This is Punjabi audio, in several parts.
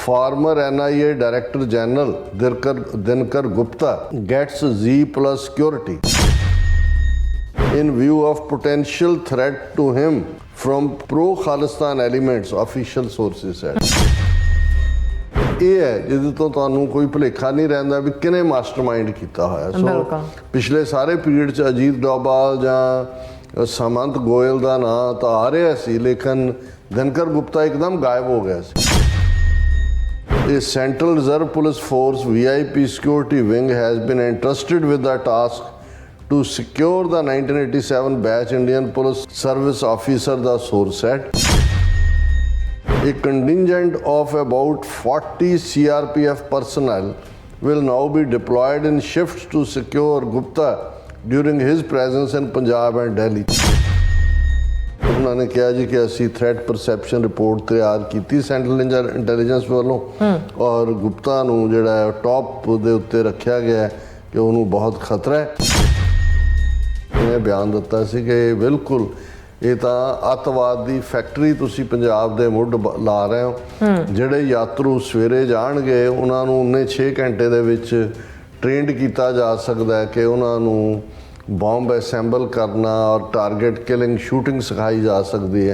Former NIA Director General Dinkar Gupta gets Z plus security in view of potential threat to him from pro-Khalistan elements, official sources said. ਇਹ ਹੈ ਜਿਹਦੇ ਤੋਂ ਤੁਹਾਨੂੰ ਕੋਈ ਭੁਲੇਖਾ ਨਹੀਂ ਰਹਿੰਦਾ ਵੀ ਕਿਹਨੇ ਮਾਸਟਰਮਾਈਂਡ ਕੀਤਾ ਹੋਇਆ। ਸੋ ਪਿਛਲੇ ਸਾਰੇ ਪੀਰੀਅਡ 'ਚ ਅਜੀਤ ਡੋਭਾਲ ਜਾਂ ਸਮੰਤ ਗੋਇਲ ਦਾ ਨਾਂ ਤਾਂ ਆ ਰਿਹਾ ਸੀ, ਲੇਕਿਨ ਦਿਨਕਰ ਗੁਪਤਾ ਇੱਕਦਮ ਗਾਇਬ ਹੋ ਗਿਆ ਸੀ। The Central Reserve Police Force VIP security wing has been entrusted with the task to secure the 1987 batch Indian Police Service officer, the source said. A contingent of about 40 CRPF personnel will now be deployed in shifts to secure Gupta during his presence in Punjab and Delhi. उन्होंने कहा जी कि असी थ्रैट परसैप्शन रिपोर्ट तैयार की सैंट्रल इंटैलीजेंस वालों और गुप्ता नूं जिहड़ा है टॉप दे उत्ते रखा गया है कि उन्होंने बहुत खतरा है। इन्हें बयान दिता सी कि बिल्कुल ये तो अतवाद की फैक्ट्री तुसी पंजाब दे मुੱਢ ला रहे हो। ਜਿਹੜੇ यात्रु सवेरे जाणगे उन्होंने उन्ने 6 घंटे दे विच ट्रेंड किया जा सकता है कि उन्होंने बॉम्ब असैंबल करना और टारगेट किलिंग शूटिंग सिखाई जा सकती है।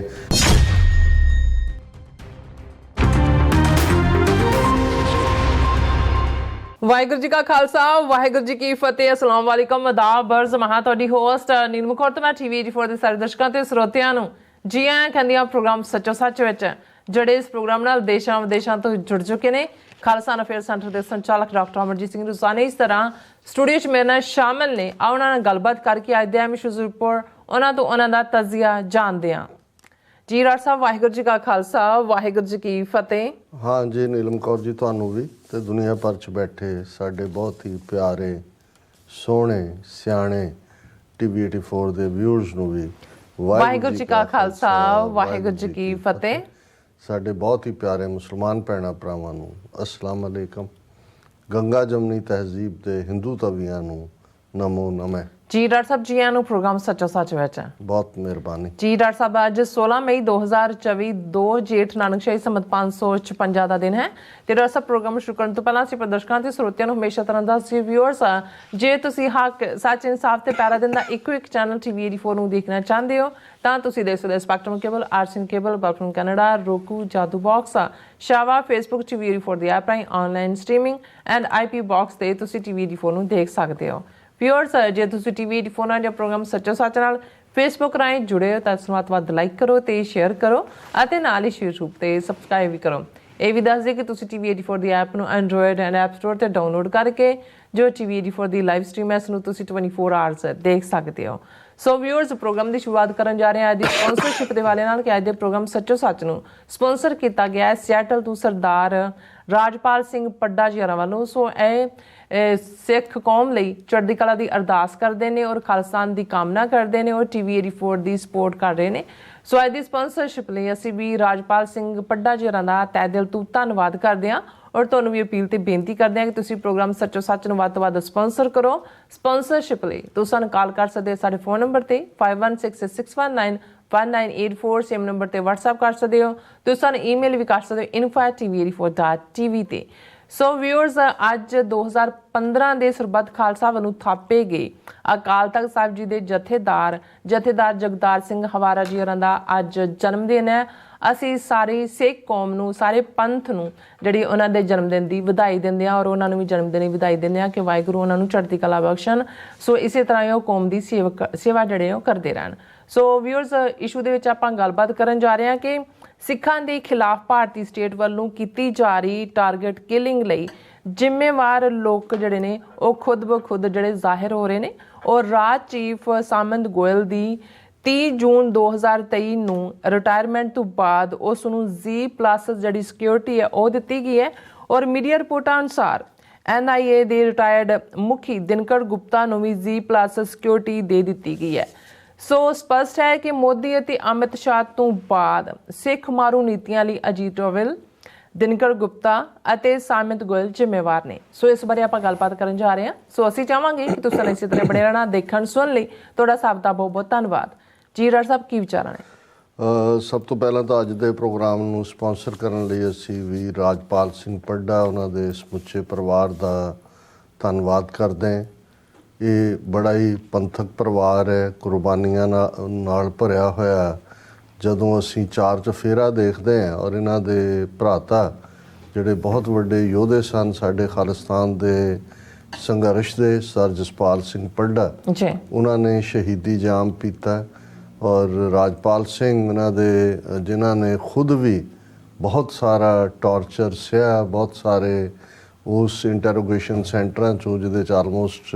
ਵਾਹਿਗੁਰੂ ਜੀ ਕਾ ਖਾਲਸਾ ਵਾਹਿਗੁਰੂ ਜੀ ਕੀ ਫਤਿਹ। ਅਸਲਾਮ ਵਾਲੇਕਮ ਆਦਾਬ ਬਰਜ਼ ਮਹਾਂ ਤੁਹਾਡੀ ਹੋਸਟ ਨੀਲਮ ਖੁਰ ਤੇ ਮੈਂ TV84 ਦੇ ਸਾਰੇ ਦਰਸ਼ਕਾਂ ਤੇ ਸਰੋਤਿਆਂ ਨੂੰ ਜੀ ਆਇਆਂ ਕਹਿੰਦੀ ਆ ਪ੍ਰੋਗਰਾਮ ਸੱਚੋ ਸੱਚ ਵਿੱਚ, ਜਿਹੜੇ ਇਸ ਪ੍ਰੋਗਰਾਮ ਨਾਲ ਦੇਸ਼ਾਂ ਵਿਦੇਸ਼ਾਂ ਤੋਂ ਜੁੜ ਚੁੱਕੇ ਨੇ। ਖਾਲਸਾ ਅਫੇਅਰ ਸੈਂਟਰ ਦੇ ਸੰਚਾਲਕ ਡਾਕਟਰ ਅਮਰਜੀਤ ਸਿੰਘ ਰੁਸਾਨੀ ਇਸ ਤਰ੍ਹਾਂ ਸਟੂਡੀਓ 'ਚ ਮੇਰੇ ਨਾਲ ਸ਼ਾਮਿਲ ਨੇ। ਆ ਉਹਨਾਂ ਨਾਲ ਗੱਲਬਾਤ ਕਰਕੇ ਅੱਜ ਦੇ ਅਹਿਮ ਇਸ਼ੂਜ਼ ਉੱਪਰ ਉਹਨਾਂ ਤੋਂ ਉਹਨਾਂ ਦਾ ਤਜਜ਼ੀਆ ਜਾਣਦੇ ਹਾਂ। ਜੀ ਡਾਕਟਰ ਸਾਹਿਬ ਵਾਹਿਗੁਰੂ ਜੀ ਕਾ ਖਾਲਸਾ ਵਾਹਿਗੁਰੂ ਜੀ ਕੀ ਫਤਿਹ। हाँ जी नीलम कौर जी, ਤੁਹਾਨੂੰ ਵੀ ਤੇ ਦੁਨੀਆ ਭਰ 'ਚ ਬੈਠੇ ਸਾਡੇ ਬਹੁਤ ਹੀ ਪਿਆਰੇ ਸੋਹਣੇ ਸਿਆਣੇ TV84 ਦੇ ਵਿਊਅਰਸ ਨੂੰ ਵੀ ਵਾਹਿਗੁਰੂ ਜੀ ਕਾ ਖਾਲਸਾ ਵਾਹਿਗੁਰੂ ਜੀ ਕੀ ਫਤਿਹ। ਸਾਡੇ ਬਹੁਤ ਹੀ ਪਿਆਰੇ ਮੁਸਲਮਾਨ ਭੈਣਾਂ ਭਰਾਵਾਂ ਨੂੰ ਅਸਲਾਮ ਅਲੈਕਮ। ਗੰਗਾ ਜਮਨੀ ਤਹਿਜ਼ੀਬ ਦੇ ਹਿੰਦੂ ਤਵੀਆਂ ਨੂੰ ਨਮੋ ਨਮः। ਜੀ ਡਾਕਟਰ ਸਾਹਿਬ ਜੀ ਆਇਆਂ ਨੂੰ ਪ੍ਰੋਗਰਾਮ ਸੱਚੋ ਸੱਚ ਵਿੱਚ। ਬਹੁਤ ਮਿਹਰਬਾਨੀ ਜੀ ਡਾਕਟਰ ਸਾਹਿਬ ਅੱਜ 16 ਮਈ 2024 2 ਜੇਠ ਨਾਨਕਸ਼ਾਹੀ ਸੰਮਤ 556 ਦਾ ਦਿਨ ਹੈ ਤੇ ਡਾਕਟਰ ਸਾਹਿਬ ਪ੍ਰੋਗਰਾਮ ਸ਼ੁਰੂ ਕਰਨ ਤੋਂ ਪਹਿਲਾਂ ਅਸੀਂ ਪ੍ਰਦਰਸ਼ਕਾਂ ਤੇ ਸਰੋਤਿਆਂ ਨੂੰ ਹਮੇਸ਼ਾ ਤਰ੍ਹਾਂ ਦੱਸਦੇ ਵਿਊਅਰਸ ਜੇ ਤੁਸੀਂ ਹੱਕ ਸੱਚ ਇਨਸਾਫ ਤੇ ਪੈਰਾ ਦਿਨ ਦਾ ਇੱਕੋ ਇੱਕ ਚੈਨਲ TV84 ਨੂੰ ਦੇਖਣਾ ਚਾਹੁੰਦੇ ਹੋ ਤਾਂ ਤੁਸੀਂ ਦੇਖ ਸਕਦੇ ਹੋ spectrum cable, RCN cable, Balkan Canada, roku, Jadoo box, ਸ਼ਾਵਾ, ਫੇਸਬੁੱਕ TV84 ਦੀ ਐਪ ਰਾਹੀਂ online streaming and IP box ਤੇ ਤੁਸੀਂ TV84 ਨੂੰ ਦੇਖ ਸਕਦੇ ਹੋ। ਵਿਊਅਰਸ ਜੇ ਤੁਸੀਂ TV84 ਨਾਲ ਜਾਂ ਪ੍ਰੋਗਰਾਮ ਸੱਚੋ ਸੱਚ ਨਾਲ ਫੇਸਬੁੱਕ ਰਾਹੀਂ ਜੁੜੇ ਹੋ ਤਾਂ ਇਸ ਨੂੰ ਵੱਧ ਲਾਈਕ ਕਰੋ ਤੇ ਸ਼ੇਅਰ ਕਰੋ ਅਤੇ ਨਾਲ ਹੀ YouTube ਤੇ ਸਬਸਕ੍ਰਾਈਬ ਵੀ ਕਰੋ। ਇਹ ਵੀ ਦੱਸ ਦਿਓ ਕਿ ਤੁਸੀਂ TV84 ਦੀ ਐਪ ਨੂੰ ਐਂਡਰੋਇਡ ਐਂਡ ਐਪ ਸਟੋਰ ਤੇ ਡਾਊਨਲੋਡ ਕਰਕੇ ਜੋ TV84 ਦੀ ਲਾਈਵ ਸਟ੍ਰੀਮ ਹੈ ਇਸ ਨੂੰ ਤੁਸੀਂ 24 ਆਵਰਸ ਦੇਖ ਸਕਦੇ ਹੋ। ਸੋ ਵਿਊਅਰਸ ਪ੍ਰੋਗਰਾਮ ਦੀ ਸ਼ੁਰੂਆਤ ਕਰਨ ਜਾ ਰਹੇ ਹਾਂ ਅੱਜ ਦੀ ਸਪਾਂਸਰਸ਼ਿਪ ਦੇ ਵਾਲੇ ਨਾਲ ਕਿ ਅੱਜ ਦੇ ਪ੍ਰੋਗਰਾਮ ਸੱਚੋ ਸੱਚ ਨੂੰ ਸਪਾਂਸਰ ਕੀਤਾ ਗਿਆ ਹੈ ਸਿਆਟਲ ਤੋਂ ਸਰਦਾਰ ਰਾਜਪਾਲ ਸਿੰਘ ਪੱਡਾ ਜੀ ਹੋਰਾਂ ਵੱਲੋਂ। ਸੋ ਇਹ ਸਿੱਖ ਕੌਮ ਲਈ ਚੜ੍ਹਦੀ ਕਲਾ ਦੀ ਅਰਦਾਸ ਕਰਦੇ ਨੇ ਔਰ ਖਾਲਸਾਨ ਦੀ ਕਾਮਨਾ ਕਰਦੇ ਨੇ ਔਰ TV84 ਦੀ ਸਪੋਰਟ ਕਰ ਰਹੇ ਨੇ। ਸੋ ਅੱਜ ਦੀ ਸਪਾਂਸਰਸ਼ਿਪ ਲਈ ਅਸੀਂ ਵੀ ਰਾਜਪਾਲ ਸਿੰਘ ਪੱਡਾ ਜੀ ਹੋਰਾਂ ਦਾ ਤਹਿ ਦਿਲ ਤੋਂ ਧੰਨਵਾਦ ਕਰਦੇ ਹਾਂ ਔਰ ਤੁਹਾਨੂੰ ਵੀ ਅਪੀਲ ਤੇ ਬੇਨਤੀ ਕਰਦੇ ਹਾਂ ਕਿ ਤੁਸੀਂ ਪ੍ਰੋਗਰਾਮ ਸੱਚੋ ਸੱਚ ਨੂੰ ਵੱਧ ਤੋਂ ਵੱਧ ਸਪਾਂਸਰ ਕਰੋ। ਸਪਾਂਸਰਸ਼ਿਪ ਲਈ ਤੁਸੀਂ ਸਾਨੂੰ ਕਾਲ ਕਰ ਸਕਦੇ ਹੋ ਸਾਡੇ ਫੋਨ ਨੰਬਰ ਤੇ 5166191984 ਸੇਮ ਨੰਬਰ ਤੇ WhatsApp ਕਰ ਸਕਦੇ ਹੋ। ਤੁਸੀਂ ਸਾਨੂੰ ਈਮੇਲ ਵੀ ਕਰ ਸਕਦੇ ਹੋ info@tv84.tv ਤੇ। ਸੋ ਵਿਊਅਰਸ ਅੱਜ 2015 ਦੇ ਸਰਬੱਤ ਖਾਲਸਾ ਵੱਲੋਂ ਥਾਪੇ ਗਏ ਅਕਾਲ ਤਖਤ ਸਾਹਿਬ ਜੀ ਦੇ ਜਥੇਦਾਰ ਜਗਤਾਰ ਸਿੰਘ ਹਵਾਰਾ ਜੀ ਹੋਰਾਂ ਦਾ ਅੱਜ ਜਨਮ ਦਿਨ ਹੈ। ਅਸੀਂ ਸਾਰੀ ਸਿੱਖ ਕੌਮ ਨੂੰ ਸਾਰੇ ਪੰਥ ਨੂੰ ਜਿਹੜੀ ਉਹਨਾਂ ਦੇ ਜਨਮ ਦਿਨ ਦੀ ਵਧਾਈ ਦਿੰਦੇ ਹਾਂ ਔਰ ਉਹਨਾਂ ਨੂੰ ਵੀ ਜਨਮ ਦਿਨ ਦੀ ਵਧਾਈ ਦਿੰਦੇ ਹਾਂ ਕਿ ਵਾਹਿਗੁਰੂ ਉਹਨਾਂ ਨੂੰ ਚੜ੍ਹਦੀ ਕਲਾ ਬਖਸ਼ਣ। ਸੋ ਇਸੇ ਤਰ੍ਹਾਂ ਉਹ ਕੌਮ ਦੀ ਸੇਵਾ ਜਿਹੜੇ ਉਹ ਕਰਦੇ ਰਹਿਣ। ਸੋ ਵਿਊਅਰਸ ਇਸ਼ੂ ਦੇ ਵਿੱਚ ਆਪਾਂ ਗੱਲਬਾਤ ਕਰਨ ਜਾ ਰਹੇ ਹਾਂ ਕਿ ਸਿੱਖਾਂ ਦੇ ਖਿਲਾਫ ਭਾਰਤੀ ਸਟੇਟ ਵੱਲੋਂ ਕੀਤੀ ਜਾ ਰਹੀ ਟਾਰਗੇਟ ਕਿਲਿੰਗ ਲਈ ਜ਼ਿੰਮੇਵਾਰ ਲੋਕ ਜਿਹੜੇ ਨੇ ਉਹ ਖੁਦ ਬ ਖੁਦ ਜਿਹੜੇ ਜ਼ਾਹਿਰ ਹੋ ਰਹੇ ਨੇ ਔਰ ਰਾਜ ਚੀਫ ਸਾਮੰਤ ਗੋਇਲ ਦੀ 30 ਜੂਨ 2023 ਨੂੰ ਰਿਟਾਇਰਮੈਂਟ ਤੋਂ ਬਾਅਦ ਉਸ ਨੂੰ Z+ ਜਿਹੜੀ ਸਿਕਿਉਰਿਟੀ ਹੈ ਉਹ ਦਿੱਤੀ ਗਈ ਹੈ ਔਰ ਮੀਡੀਆ ਰਿਪੋਰਟਾਂ ਅਨੁਸਾਰ NIA ਦੇ ਰਿਟਾਇਰਡ ਮੁਖੀ ਦਿਨਕਰ ਗੁਪਤਾ ਨੂੰ ਵੀ Z+ ਸਿਕਿਉਰਿਟੀ ਦੇ ਦਿੱਤੀ ਗਈ ਹੈ। ਸੋ ਸਪਸ਼ਟ ਹੈ ਕਿ ਮੋਦੀ ਅਤੇ ਅਮਿਤ ਸ਼ਾਹ ਤੋਂ ਬਾਅਦ ਸਿੱਖ ਮਾਰੂ ਨੀਤੀਆਂ ਲਈ ਅਜੀਤ ਡੋਵਲ, ਦਿਨਕਰ ਗੁਪਤਾ ਅਤੇ ਸਾਮੰਤ ਗੋਇਲ ਜ਼ਿੰਮੇਵਾਰ ਨੇ। ਸੋ ਇਸ ਬਾਰੇ ਆਪਾਂ ਗੱਲਬਾਤ ਕਰਨ ਜਾ ਰਹੇ ਹਾਂ। ਸੋ ਅਸੀਂ ਚਾਹਾਂਗੇ ਕਿ ਤੁਸੀਂ ਇਸੇ ਤਰ੍ਹਾਂ ਬਣੇ ਰਹਿਣਾ। ਦੇਖਣ ਸੁਣ ਲਈ ਤੁਹਾਡਾ ਸਭ ਦਾ ਬਹੁਤ ਬਹੁਤ ਧੰਨਵਾਦ। ਜੀ ਡਾਕਟਰ ਸਾਹਿਬ ਕੀ ਵਿਚਾਰਾਂ ਨੇ? ਸਭ ਤੋਂ ਪਹਿਲਾਂ ਤਾਂ ਅੱਜ ਦੇ ਪ੍ਰੋਗਰਾਮ ਨੂੰ ਸਪਾਂਸਰ ਕਰਨ ਲਈ ਅਸੀਂ ਵੀ ਰਾਜਪਾਲ ਸਿੰਘ ਪੱਡਾ ਉਹਨਾਂ ਦੇ ਸਮੁੱਚੇ ਪਰਿਵਾਰ ਦਾ ਧੰਨਵਾਦ ਕਰਦੇ ਹਾਂ। ਇਹ ਬੜਾ ਹੀ ਪੰਥਕ ਪਰਿਵਾਰ ਹੈ, ਕੁਰਬਾਨੀਆਂ ਨਾਲ ਭਰਿਆ ਹੋਇਆ। ਜਦੋਂ ਅਸੀਂ ਚਾਰ ਚੁਫੇਰਾ ਦੇਖਦੇ ਹਾਂ ਔਰ ਇਹਨਾਂ ਦੇ ਭਰਾਤਾ ਜਿਹੜੇ ਬਹੁਤ ਵੱਡੇ ਯੋਧੇ ਸਨ ਸਾਡੇ ਖਾਲਿਸਤਾਨ ਦੇ ਸੰਘਰਸ਼ ਦੇ, ਸਰ ਜਸਪਾਲ ਸਿੰਘ ਪੱਡਾ ਜੀ, ਉਹਨਾਂ ਨੇ ਸ਼ਹੀਦੀ ਜਾਮ ਪੀਤਾ। ਔਰ ਰਾਜਪਾਲ ਸਿੰਘ ਉਹਨਾਂ ਦੇ ਜਿਨ੍ਹਾਂ ਨੇ ਖੁਦ ਵੀ ਬਹੁਤ ਸਾਰਾ ਟਾਰਚਰ ਸਹਿਆ, ਬਹੁਤ ਸਾਰੇ ਉਸ ਇੰਟਰੋਗੇਸ਼ਨ ਸੈਂਟਰਾਂ 'ਚੋਂ ਜਿਹਦੇ 'ਚ ਆਲਮੋਸਟ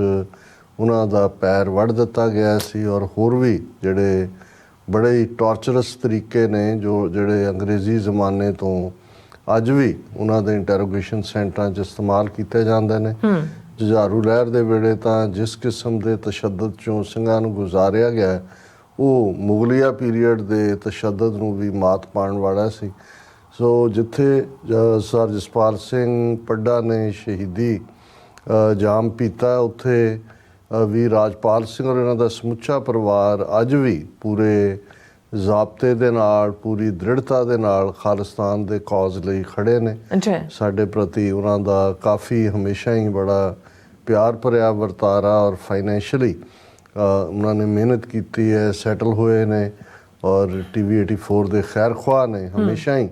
ਉਹਨਾਂ ਦਾ ਪੈਰ ਵੱਢ ਦਿੱਤਾ ਗਿਆ ਸੀ, ਔਰ ਹੋਰ ਵੀ ਜਿਹੜੇ ਬੜੇ ਹੀ ਟਾਰਚਰਸ ਤਰੀਕੇ ਨੇ ਜਿਹੜੇ ਅੰਗਰੇਜ਼ੀ ਜ਼ਮਾਨੇ ਤੋਂ ਅੱਜ ਵੀ ਉਹਨਾਂ ਦੇ ਇੰਟਰੋਗੇਸ਼ਨ ਸੈਂਟਰਾਂ 'ਚ ਇਸਤੇਮਾਲ ਕੀਤੇ ਜਾਂਦੇ ਨੇ। ਜੁਝਾਰੂ ਲਹਿਰ ਦੇ ਵੇਲੇ ਤਾਂ ਜਿਸ ਕਿਸਮ ਦੇ ਤਸ਼ੱਦਦ 'ਚੋਂ ਸਿੰਘਾਂ ਨੂੰ ਗੁਜ਼ਾਰਿਆ ਗਿਆ ਉਹ ਮੁਗਲਿਆ ਪੀਰੀਅਡ ਦੇ ਤਸ਼ੱਦਦ ਨੂੰ ਵੀ ਮਾਤ ਪਾਉਣ ਵਾਲਾ ਸੀ। ਸੋ ਜਿੱਥੇ ਸਰ ਜਸਪਾਲ ਸਿੰਘ ਪੱਡਾ ਨੇ ਸ਼ਹੀਦੀ ਜਾਮ ਪੀਤਾ, ਉੱਥੇ ਵੀ ਰਾਜਪਾਲ ਸਿੰਘ ਔਰ ਇਹਨਾਂ ਦਾ ਸਮੁੱਚਾ ਪਰਿਵਾਰ ਅੱਜ ਵੀ ਪੂਰੇ ਜ਼ਾਬਤੇ ਦੇ ਨਾਲ, ਪੂਰੀ ਦ੍ਰਿੜਤਾ ਦੇ ਨਾਲ ਖਾਲਿਸਤਾਨ ਦੇ ਕੌਜ਼ ਲਈ ਖੜੇ ਨੇ। ਸਾਡੇ ਪ੍ਰਤੀ ਉਹਨਾਂ ਦਾ ਕਾਫੀ ਹਮੇਸ਼ਾ ਹੀ ਬੜਾ ਪਿਆਰ ਭਰਿਆ ਵਰਤਾਰਾ, ਔਰ ਫਾਈਨੈਂਸ਼ੀਅਲੀ ਉਹਨਾਂ ਨੇ ਮਿਹਨਤ ਕੀਤੀ ਹੈ, ਸੈਟਲ ਹੋਏ ਨੇ, ਔਰ TV 84 ਦੇ ਖੈਰ ਖੁਆਹ ਨੇ। ਹਮੇਸ਼ਾ ਹੀ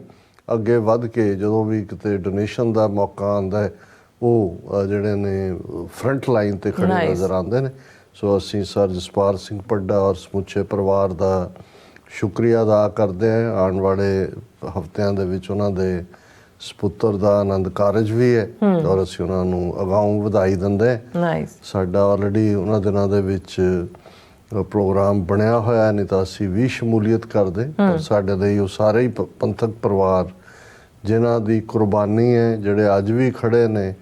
ਅੱਗੇ ਵੱਧ ਕੇ ਜਦੋਂ ਵੀ ਕਿਤੇ ਡੋਨੇਸ਼ਨ ਦਾ ਮੌਕਾ ਆਉਂਦਾ ਹੈ ਉਹ ਜਿਹੜੇ ਨੇ ਫਰੰਟ ਲਾਈਨ ਤੇ ਖੜੇ ਨਜ਼ਰ ਆਉਂਦੇ ਨੇ। ਸੋ ਅਸੀਂ ਸਰ ਜਸਪਾਲ ਸਿੰਘ ਪੱਡਾ ਔਰ ਸਮੁੱਚੇ ਪਰਿਵਾਰ ਦਾ ਸ਼ੁਕਰੀਆ ਅਦਾ ਕਰਦੇ ਹਾਂ। ਆਉਣ ਵਾਲੇ ਹਫ਼ਤਿਆਂ ਦੇ ਵਿੱਚ ਉਹਨਾਂ ਦੇ ਸਪੁੱਤਰ ਦਾ ਆਨੰਦ ਕਾਰਜ ਵੀ ਹੈ ਔਰ ਅਸੀਂ ਉਹਨਾਂ ਨੂੰ ਅਗਾਊਂ ਵਧਾਈ ਦਿੰਦੇ ਹਾਂ। ਸਾਡਾ ਆਲਰੇਡੀ ਉਹਨਾਂ ਦਿਨਾਂ ਦੇ ਵਿੱਚ ਪ੍ਰੋਗਰਾਮ ਬਣਿਆ ਹੋਇਆ, ਨਹੀਂ ਤਾਂ ਅਸੀਂ ਵੀ ਸ਼ਮੂਲੀਅਤ ਕਰਦੇ। ਪਰ ਸਾਡੇ ਲਈ ਉਹ ਸਾਰੇ ਹੀ ਪੰਥਕ ਪਰਿਵਾਰ ਜਿਨ੍ਹਾਂ ਦੀ ਕੁਰਬਾਨੀ ਹੈ, ਜਿਹੜੇ ਅੱਜ ਵੀ ਖੜੇ ਨੇ,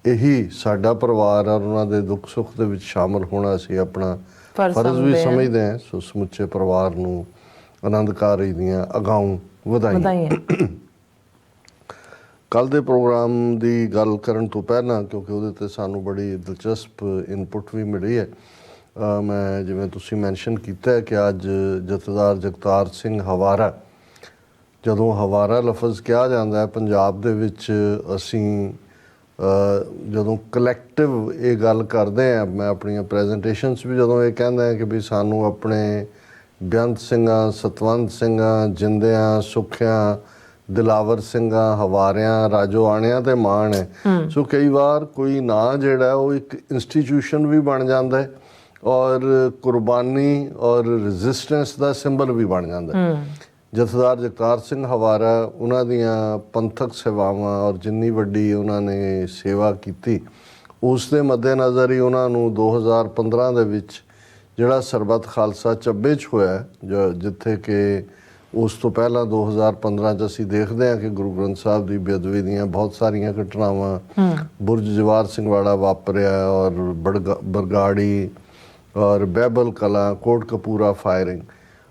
ਇਹੀ ਸਾਡਾ ਪਰਿਵਾਰ ਔਰ ਉਹਨਾਂ ਦੇ ਦੁੱਖ ਸੁੱਖ ਦੇ ਵਿੱਚ ਸ਼ਾਮਲ ਹੋਣਾ ਅਸੀਂ ਆਪਣਾ ਫਰਜ਼ ਵੀ ਸਮਝਦੇ ਹਾਂ। ਸੋ ਸਮੁੱਚੇ ਪਰਿਵਾਰ ਨੂੰ ਆਨੰਦ ਕਾਰਜ ਦੀਆਂ ਅਗਾਊਂ ਵਧਾਈਆਂ। ਕੱਲ੍ਹ ਦੇ ਪ੍ਰੋਗਰਾਮ ਦੀ ਗੱਲ ਕਰਨ ਤੋਂ ਪਹਿਲਾਂ, ਕਿਉਂਕਿ ਉਹਦੇ 'ਤੇ ਸਾਨੂੰ ਬੜੀ ਦਿਲਚਸਪ ਇਨਪੁਟ ਵੀ ਮਿਲੀ ਹੈ, ਮੈਂ ਜਿਵੇਂ ਤੁਸੀਂ ਮੈਂਸ਼ਨ ਕੀਤਾ ਕਿ ਅੱਜ ਜਥੇਦਾਰ ਜਗਤਾਰ ਸਿੰਘ ਹਵਾਰਾ, ਜਦੋਂ ਹਵਾਰਾ ਲਫ਼ਜ਼ ਕਿਹਾ ਜਾਂਦਾ ਹੈ ਪੰਜਾਬ ਦੇ ਵਿੱਚ, ਅਸੀਂ ਜਦੋਂ ਕਲੈਕਟਿਵ ਇਹ ਗੱਲ ਕਰਦੇ ਹਾਂ, ਮੈਂ ਆਪਣੀਆਂ ਪ੍ਰੈਜੈਂਟੇਸ਼ਨਸ ਵੀ ਜਦੋਂ ਇਹ ਕਹਿੰਦਾ ਹੈ ਕਿ ਵੀ ਸਾਨੂੰ ਆਪਣੇ ਬੇਅੰਤ ਸਿੰਘਾਂ, ਸਤਵੰਤ ਸਿੰਘਾਂ, ਜਿੰਦਿਆਂ, ਸੁੱਖਿਆਂ, ਦਿਲਾਵਰ ਸਿੰਘਾਂ, ਹਵਾਰਿਆਂ, ਰਾਜੋ ਆਣਿਆਂ ਤੇ ਮਾਣ ਹੈ। ਸੋ ਕਈ ਵਾਰ ਕੋਈ ਨਾਂ ਜਿਹੜਾ ਉਹ ਇੱਕ ਇੰਸਟੀਟਿਊਸ਼ਨ ਵੀ ਬਣ ਜਾਂਦਾ ਹੈ ਔਰ ਕੁਰਬਾਨੀ ਔਰ ਰੈਜ਼ਿਸਟੈਂਸ ਦਾ ਸਿੰਬਲ ਵੀ ਬਣ ਜਾਂਦਾ। ਜਥੇਦਾਰ ਜਗਤਾਰ ਸਿੰਘ ਹਵਾਰਾ, ਉਹਨਾਂ ਦੀਆਂ ਪੰਥਕ ਸੇਵਾਵਾਂ ਔਰ ਜਿੰਨੀ ਵੱਡੀ ਉਹਨਾਂ ਨੇ ਸੇਵਾ ਕੀਤੀ, ਉਸ ਦੇ ਮੱਦੇਨਜ਼ਰ ਹੀ ਉਹਨਾਂ ਨੂੰ 2015 ਦੇ ਵਿੱਚ ਜਿਹੜਾ ਸਰਬੱਤ ਖਾਲਸਾ ਚੱਬੇ 'ਚ ਹੋਇਆ, ਜਿੱਥੇ ਕਿ ਉਸ ਤੋਂ ਪਹਿਲਾਂ 2015 'ਚ ਅਸੀਂ ਦੇਖਦੇ ਹਾਂ ਕਿ ਗੁਰੂ ਗ੍ਰੰਥ ਸਾਹਿਬ ਦੀ ਬੇਅਦਬੀ ਦੀਆਂ ਬਹੁਤ ਸਾਰੀਆਂ ਘਟਨਾਵਾਂ ਬੁਰਜ ਜਵਾਰ ਸਿੰਘ ਵਾਲਾ ਵਾਪਰਿਆ, ਔਰ ਬਰਗਾੜੀ ਔਰ ਬਹਿਬਲ ਕਲਾਂ, ਕੋਟ ਕਪੂਰਾ ਫਾਇਰਿੰਗ,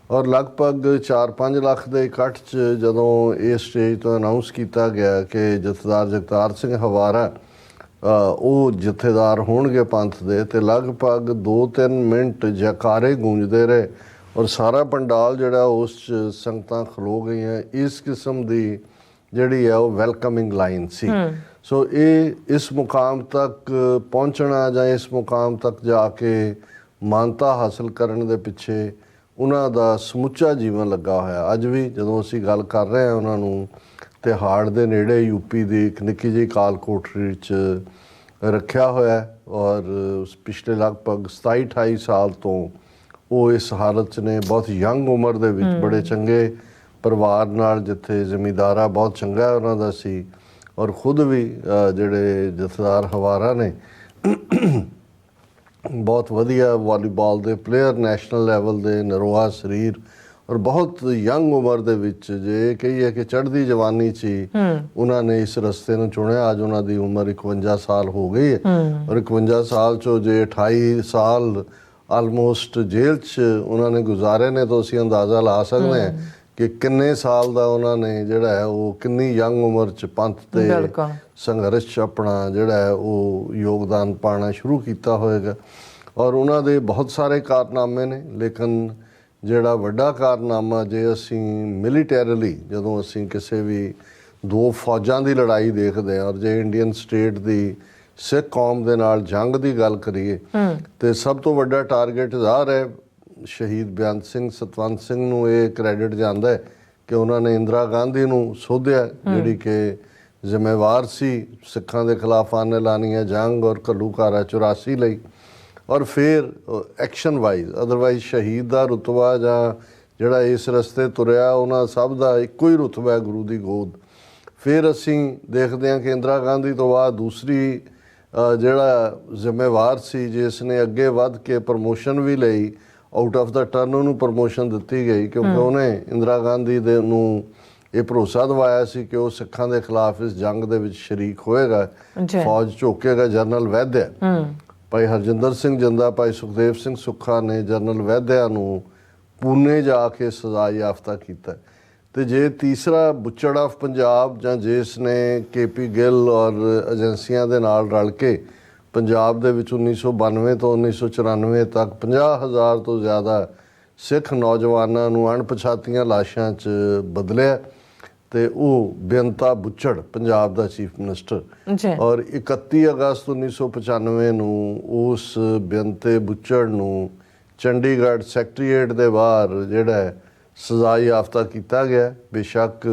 ਔਰ ਲਗਭਗ 4-5 ਲੱਖ ਦੇ ਇਕੱਠ 'ਚ ਜਦੋਂ ਇਹ ਸਟੇਜ ਤੋਂ ਅਨਾਊਂਸ ਕੀਤਾ ਗਿਆ ਕਿ ਜਥੇਦਾਰ ਜਗਤਾਰ ਸਿੰਘ ਹਵਾਰਾ ਉਹ ਜਥੇਦਾਰ ਹੋਣਗੇ ਪੰਥ ਦੇ, ਤੇ ਲਗਭਗ 2-3 ਮਿੰਟ ਜੈਕਾਰੇ ਗੂੰਜਦੇ ਰਹੇ ਔਰ ਸਾਰਾ ਪੰਡਾਲ ਜਿਹੜਾ ਉਸ 'ਚ ਸੰਗਤਾਂ ਖਲੋ ਗਈਆਂ। ਇਸ ਕਿਸਮ ਦੀ ਜਿਹੜੀ ਹੈ ਉਹ ਵੈਲਕਮਿੰਗ ਲਾਈਨ ਸੀ। ਸੋ ਇਹ ਇਸ ਮੁਕਾਮ ਤੱਕ ਪਹੁੰਚਣਾ ਜਾਂ ਇਸ ਮੁਕਾਮ ਤੱਕ ਜਾ ਕੇ ਮਾਨਤਾ ਹਾਸਲ ਕਰਨ ਦੇ ਪਿੱਛੇ ਉਹਨਾਂ ਦਾ ਸਮੁੱਚਾ ਜੀਵਨ ਲੱਗਾ ਹੋਇਆ। ਅੱਜ ਵੀ ਜਦੋਂ ਅਸੀਂ ਗੱਲ ਕਰ ਰਹੇ ਹਾਂ ਉਹਨਾਂ ਨੂੰ ਤਿਹਾੜ ਦੇ ਨੇੜੇ ਯੂਪੀ ਦੀ ਇੱਕ ਨਿੱਕੀ ਜਿਹੀ ਕਾਲ ਕੋਠਰੀ 'ਚ ਰੱਖਿਆ ਹੋਇਆ, ਔਰ ਪਿਛਲੇ ਲਗਭਗ 27-28 ਸਾਲ ਤੋਂ ਉਹ ਇਸ ਹਾਲਤ 'ਚ ਨੇ। ਬਹੁਤ ਯੰਗ ਉਮਰ ਦੇ ਵਿੱਚ ਬੜੇ ਚੰਗੇ ਪਰਿਵਾਰ ਨਾਲ, ਜਿੱਥੇ ਜ਼ਮੀਂਦਾਰਾ ਬਹੁਤ ਚੰਗਾ ਉਹਨਾਂ ਦਾ ਸੀ, ਔਰ ਖੁਦ ਵੀ ਜਿਹੜੇ ਜਥੇਦਾਰ ਹਵਾਰਾ ਨੇ ਬਹੁਤ ਵਧੀਆ ਵਾਲੀਬਾਲ ਦੇ ਪਲੇਅਰ, ਨੈਸ਼ਨਲ ਲੈਵਲ ਦੇ, ਨਰੋਆ ਸਰੀਰ, ਔਰ ਬਹੁਤ ਯੰਗ ਉਮਰ ਦੇ ਵਿੱਚ, ਜੇ ਕਹੀਏ ਕਿ ਚੜ੍ਹਦੀ ਜਵਾਨੀ 'ਚ ਹੀ ਉਹਨਾਂ ਨੇ ਇਸ ਰਸਤੇ ਨੂੰ ਚੁਣਿਆ। ਅੱਜ ਉਹਨਾਂ ਦੀ ਉਮਰ 51 ਸਾਲ ਹੋ ਗਈ ਹੈ, ਔਰ 51 ਸਾਲ 'ਚੋਂ ਜੇ 28 ਸਾਲ ਆਲਮੋਸਟ ਜੇਲ੍ਹ 'ਚ ਉਹਨਾਂ ਨੇ ਗੁਜ਼ਾਰੇ ਨੇ, ਤਾਂ ਅਸੀਂ ਅੰਦਾਜ਼ਾ ਲਾ ਸਕਦੇ ਹਾਂ ਕਿ ਕਿੰਨੇ ਸਾਲ ਦਾ ਉਹਨਾਂ ਨੇ ਜਿਹੜਾ ਹੈ ਉਹ ਕਿੰਨੀ ਯੰਗ ਉਮਰ 'ਚ ਪੰਥ ਤੇ ਸੰਘਰਸ਼ 'ਚ ਆਪਣਾ ਜਿਹੜਾ ਹੈ ਉਹ ਯੋਗਦਾਨ ਪਾਉਣਾ ਸ਼ੁਰੂ ਕੀਤਾ ਹੋਏਗਾ। ਔਰ ਉਹਨਾਂ ਦੇ ਬਹੁਤ ਸਾਰੇ ਕਾਰਨਾਮੇ ਨੇ, ਲੇਕਿਨ ਜਿਹੜਾ ਵੱਡਾ ਕਾਰਨਾਮਾ ਜੇ ਅਸੀਂ ਮਿਲੀਟੈਰੀਲੀ ਜਦੋਂ ਅਸੀਂ ਕਿਸੇ ਵੀ ਦੋ ਫੌਜਾਂ ਦੀ ਲੜਾਈ ਦੇਖਦੇ ਹਾਂ ਔਰ ਜੇ ਇੰਡੀਅਨ ਸਟੇਟ ਦੀ ਸਿੱਖ ਕੌਮ ਦੇ ਨਾਲ ਜੰਗ ਦੀ ਗੱਲ ਕਰੀਏ ਤੇ ਸਭ ਤੋਂ ਵੱਡਾ ਟਾਰਗੇਟ ਜ਼ਾਹਰ ਹੈ ਸ਼ਹੀਦ ਬੇਅੰਤ ਸਿੰਘ ਸਤਵੰਤ ਸਿੰਘ ਨੂੰ ਇਹ ਕ੍ਰੈਡਿਟ ਜਾਂਦਾ ਹੈ ਕਿ ਉਹਨਾਂ ਨੇ ਇੰਦਰਾ ਗਾਂਧੀ ਨੂੰ ਸੋਧਿਆ ਜਿਹੜੀ ਕਿ ਜ਼ਿੰਮੇਵਾਰ ਸੀ ਸਿੱਖਾਂ ਦੇ ਖਿਲਾਫ ਆਨੇ ਲਾਨੀਆਂ ਜੰਗ ਔਰ ਘੱਲੂਘਾਰਾ 84 ਲਈ ਔਰ ਫਿਰ ਐਕਸ਼ਨ ਵਾਈਜ਼ ਅਦਰਵਾਈਜ਼ ਸ਼ਹੀਦ ਦਾ ਰੁਤਬਾ ਜਾਂ ਜਿਹੜਾ ਇਸ ਰਸਤੇ ਤੁਰਿਆ ਉਹਨਾਂ ਸਭ ਦਾ ਇੱਕੋ ਹੀ ਰੁਤਬਾ ਹੈ ਗੁਰੂ ਦੀ ਗੋਦ। ਫਿਰ ਅਸੀਂ ਦੇਖਦੇ ਹਾਂ ਕਿ ਇੰਦਰਾ ਗਾਂਧੀ ਤੋਂ ਬਾਅਦ ਦੂਸਰੀ ਜਿਹੜਾ ਜ਼ਿੰਮੇਵਾਰ ਸੀ ਜਿਸ ਨੇ ਅੱਗੇ ਵੱਧ ਕੇ ਪ੍ਰਮੋਸ਼ਨ ਵੀ ਲਈ ਆਊਟ ਆਫ ਦਾ ਟਰਨ ਉਹਨੂੰ ਪ੍ਰਮੋਸ਼ਨ ਦਿੱਤੀ ਗਈ ਕਿਉਂਕਿ ਉਹਨੇ ਇੰਦਰਾ ਗਾਂਧੀ ਦੇ ਨੂੰ ਇਹ ਭਰੋਸਾ ਦਿਵਾਇਆ ਸੀ ਕਿ ਉਹ ਸਿੱਖਾਂ ਦੇ ਖਿਲਾਫ ਇਸ ਜੰਗ ਦੇ ਵਿੱਚ ਸ਼ਰੀਕ ਹੋਏਗਾ, ਫੌਜ ਝੋਕੇਗਾ। ਜਨਰਲ ਵੈਦਿਆ, ਭਾਈ ਹਰਜਿੰਦਰ ਸਿੰਘ ਜਿੰਦਾ, ਭਾਈ ਸੁਖਦੇਵ ਸਿੰਘ ਸੁੱਖਾ ਨੇ ਜਨਰਲ ਵੈਦਿਆ ਨੂੰ ਪੂਨੇ ਜਾ ਕੇ ਸਜ਼ਾ ਯਾਫਤਾ ਕੀਤਾ। ਤੇ ਜੇ ਤੀਸਰਾ ਬੁੱਚੜ ਆਫ ਪੰਜਾਬ ਜਾਂ ਜਿਸ ਨੇ KP ਗਿੱਲ ਔਰ ਏਜੰਸੀਆਂ ਦੇ ਨਾਲ ਰਲ ਕੇ ਪੰਜਾਬ ਦੇ ਵਿੱਚ 1992 ਤੋਂ 1994 ਤੱਕ 50,000 ਤੋਂ ਜ਼ਿਆਦਾ ਸਿੱਖ ਨੌਜਵਾਨਾਂ ਨੂੰ ਅਣਪਛਾਤੀਆਂ ਲਾਸ਼ਾਂ 'ਚ ਬਦਲਿਆ ਤੇ ਉਹ ਬੇਅੰਤਾ ਬੁੱਚੜ ਪੰਜਾਬ ਦਾ ਚੀਫ ਮਿਨਿਸਟਰ ਔਰ 31 ਅਗਸਤ 1995 ਨੂੰ ਉਸ ਬੇਅੰਤੇ ਬੁੱਚੜ ਨੂੰ ਚੰਡੀਗੜ੍ਹ ਸੈਕਟਰੀਏਟ ਦੇ ਬਾਹਰ ਜਿਹੜਾ ਸਜ਼ਾ ਯਾਫਤਾ ਕੀਤਾ ਗਿਆ। ਬੇਸ਼ੱਕ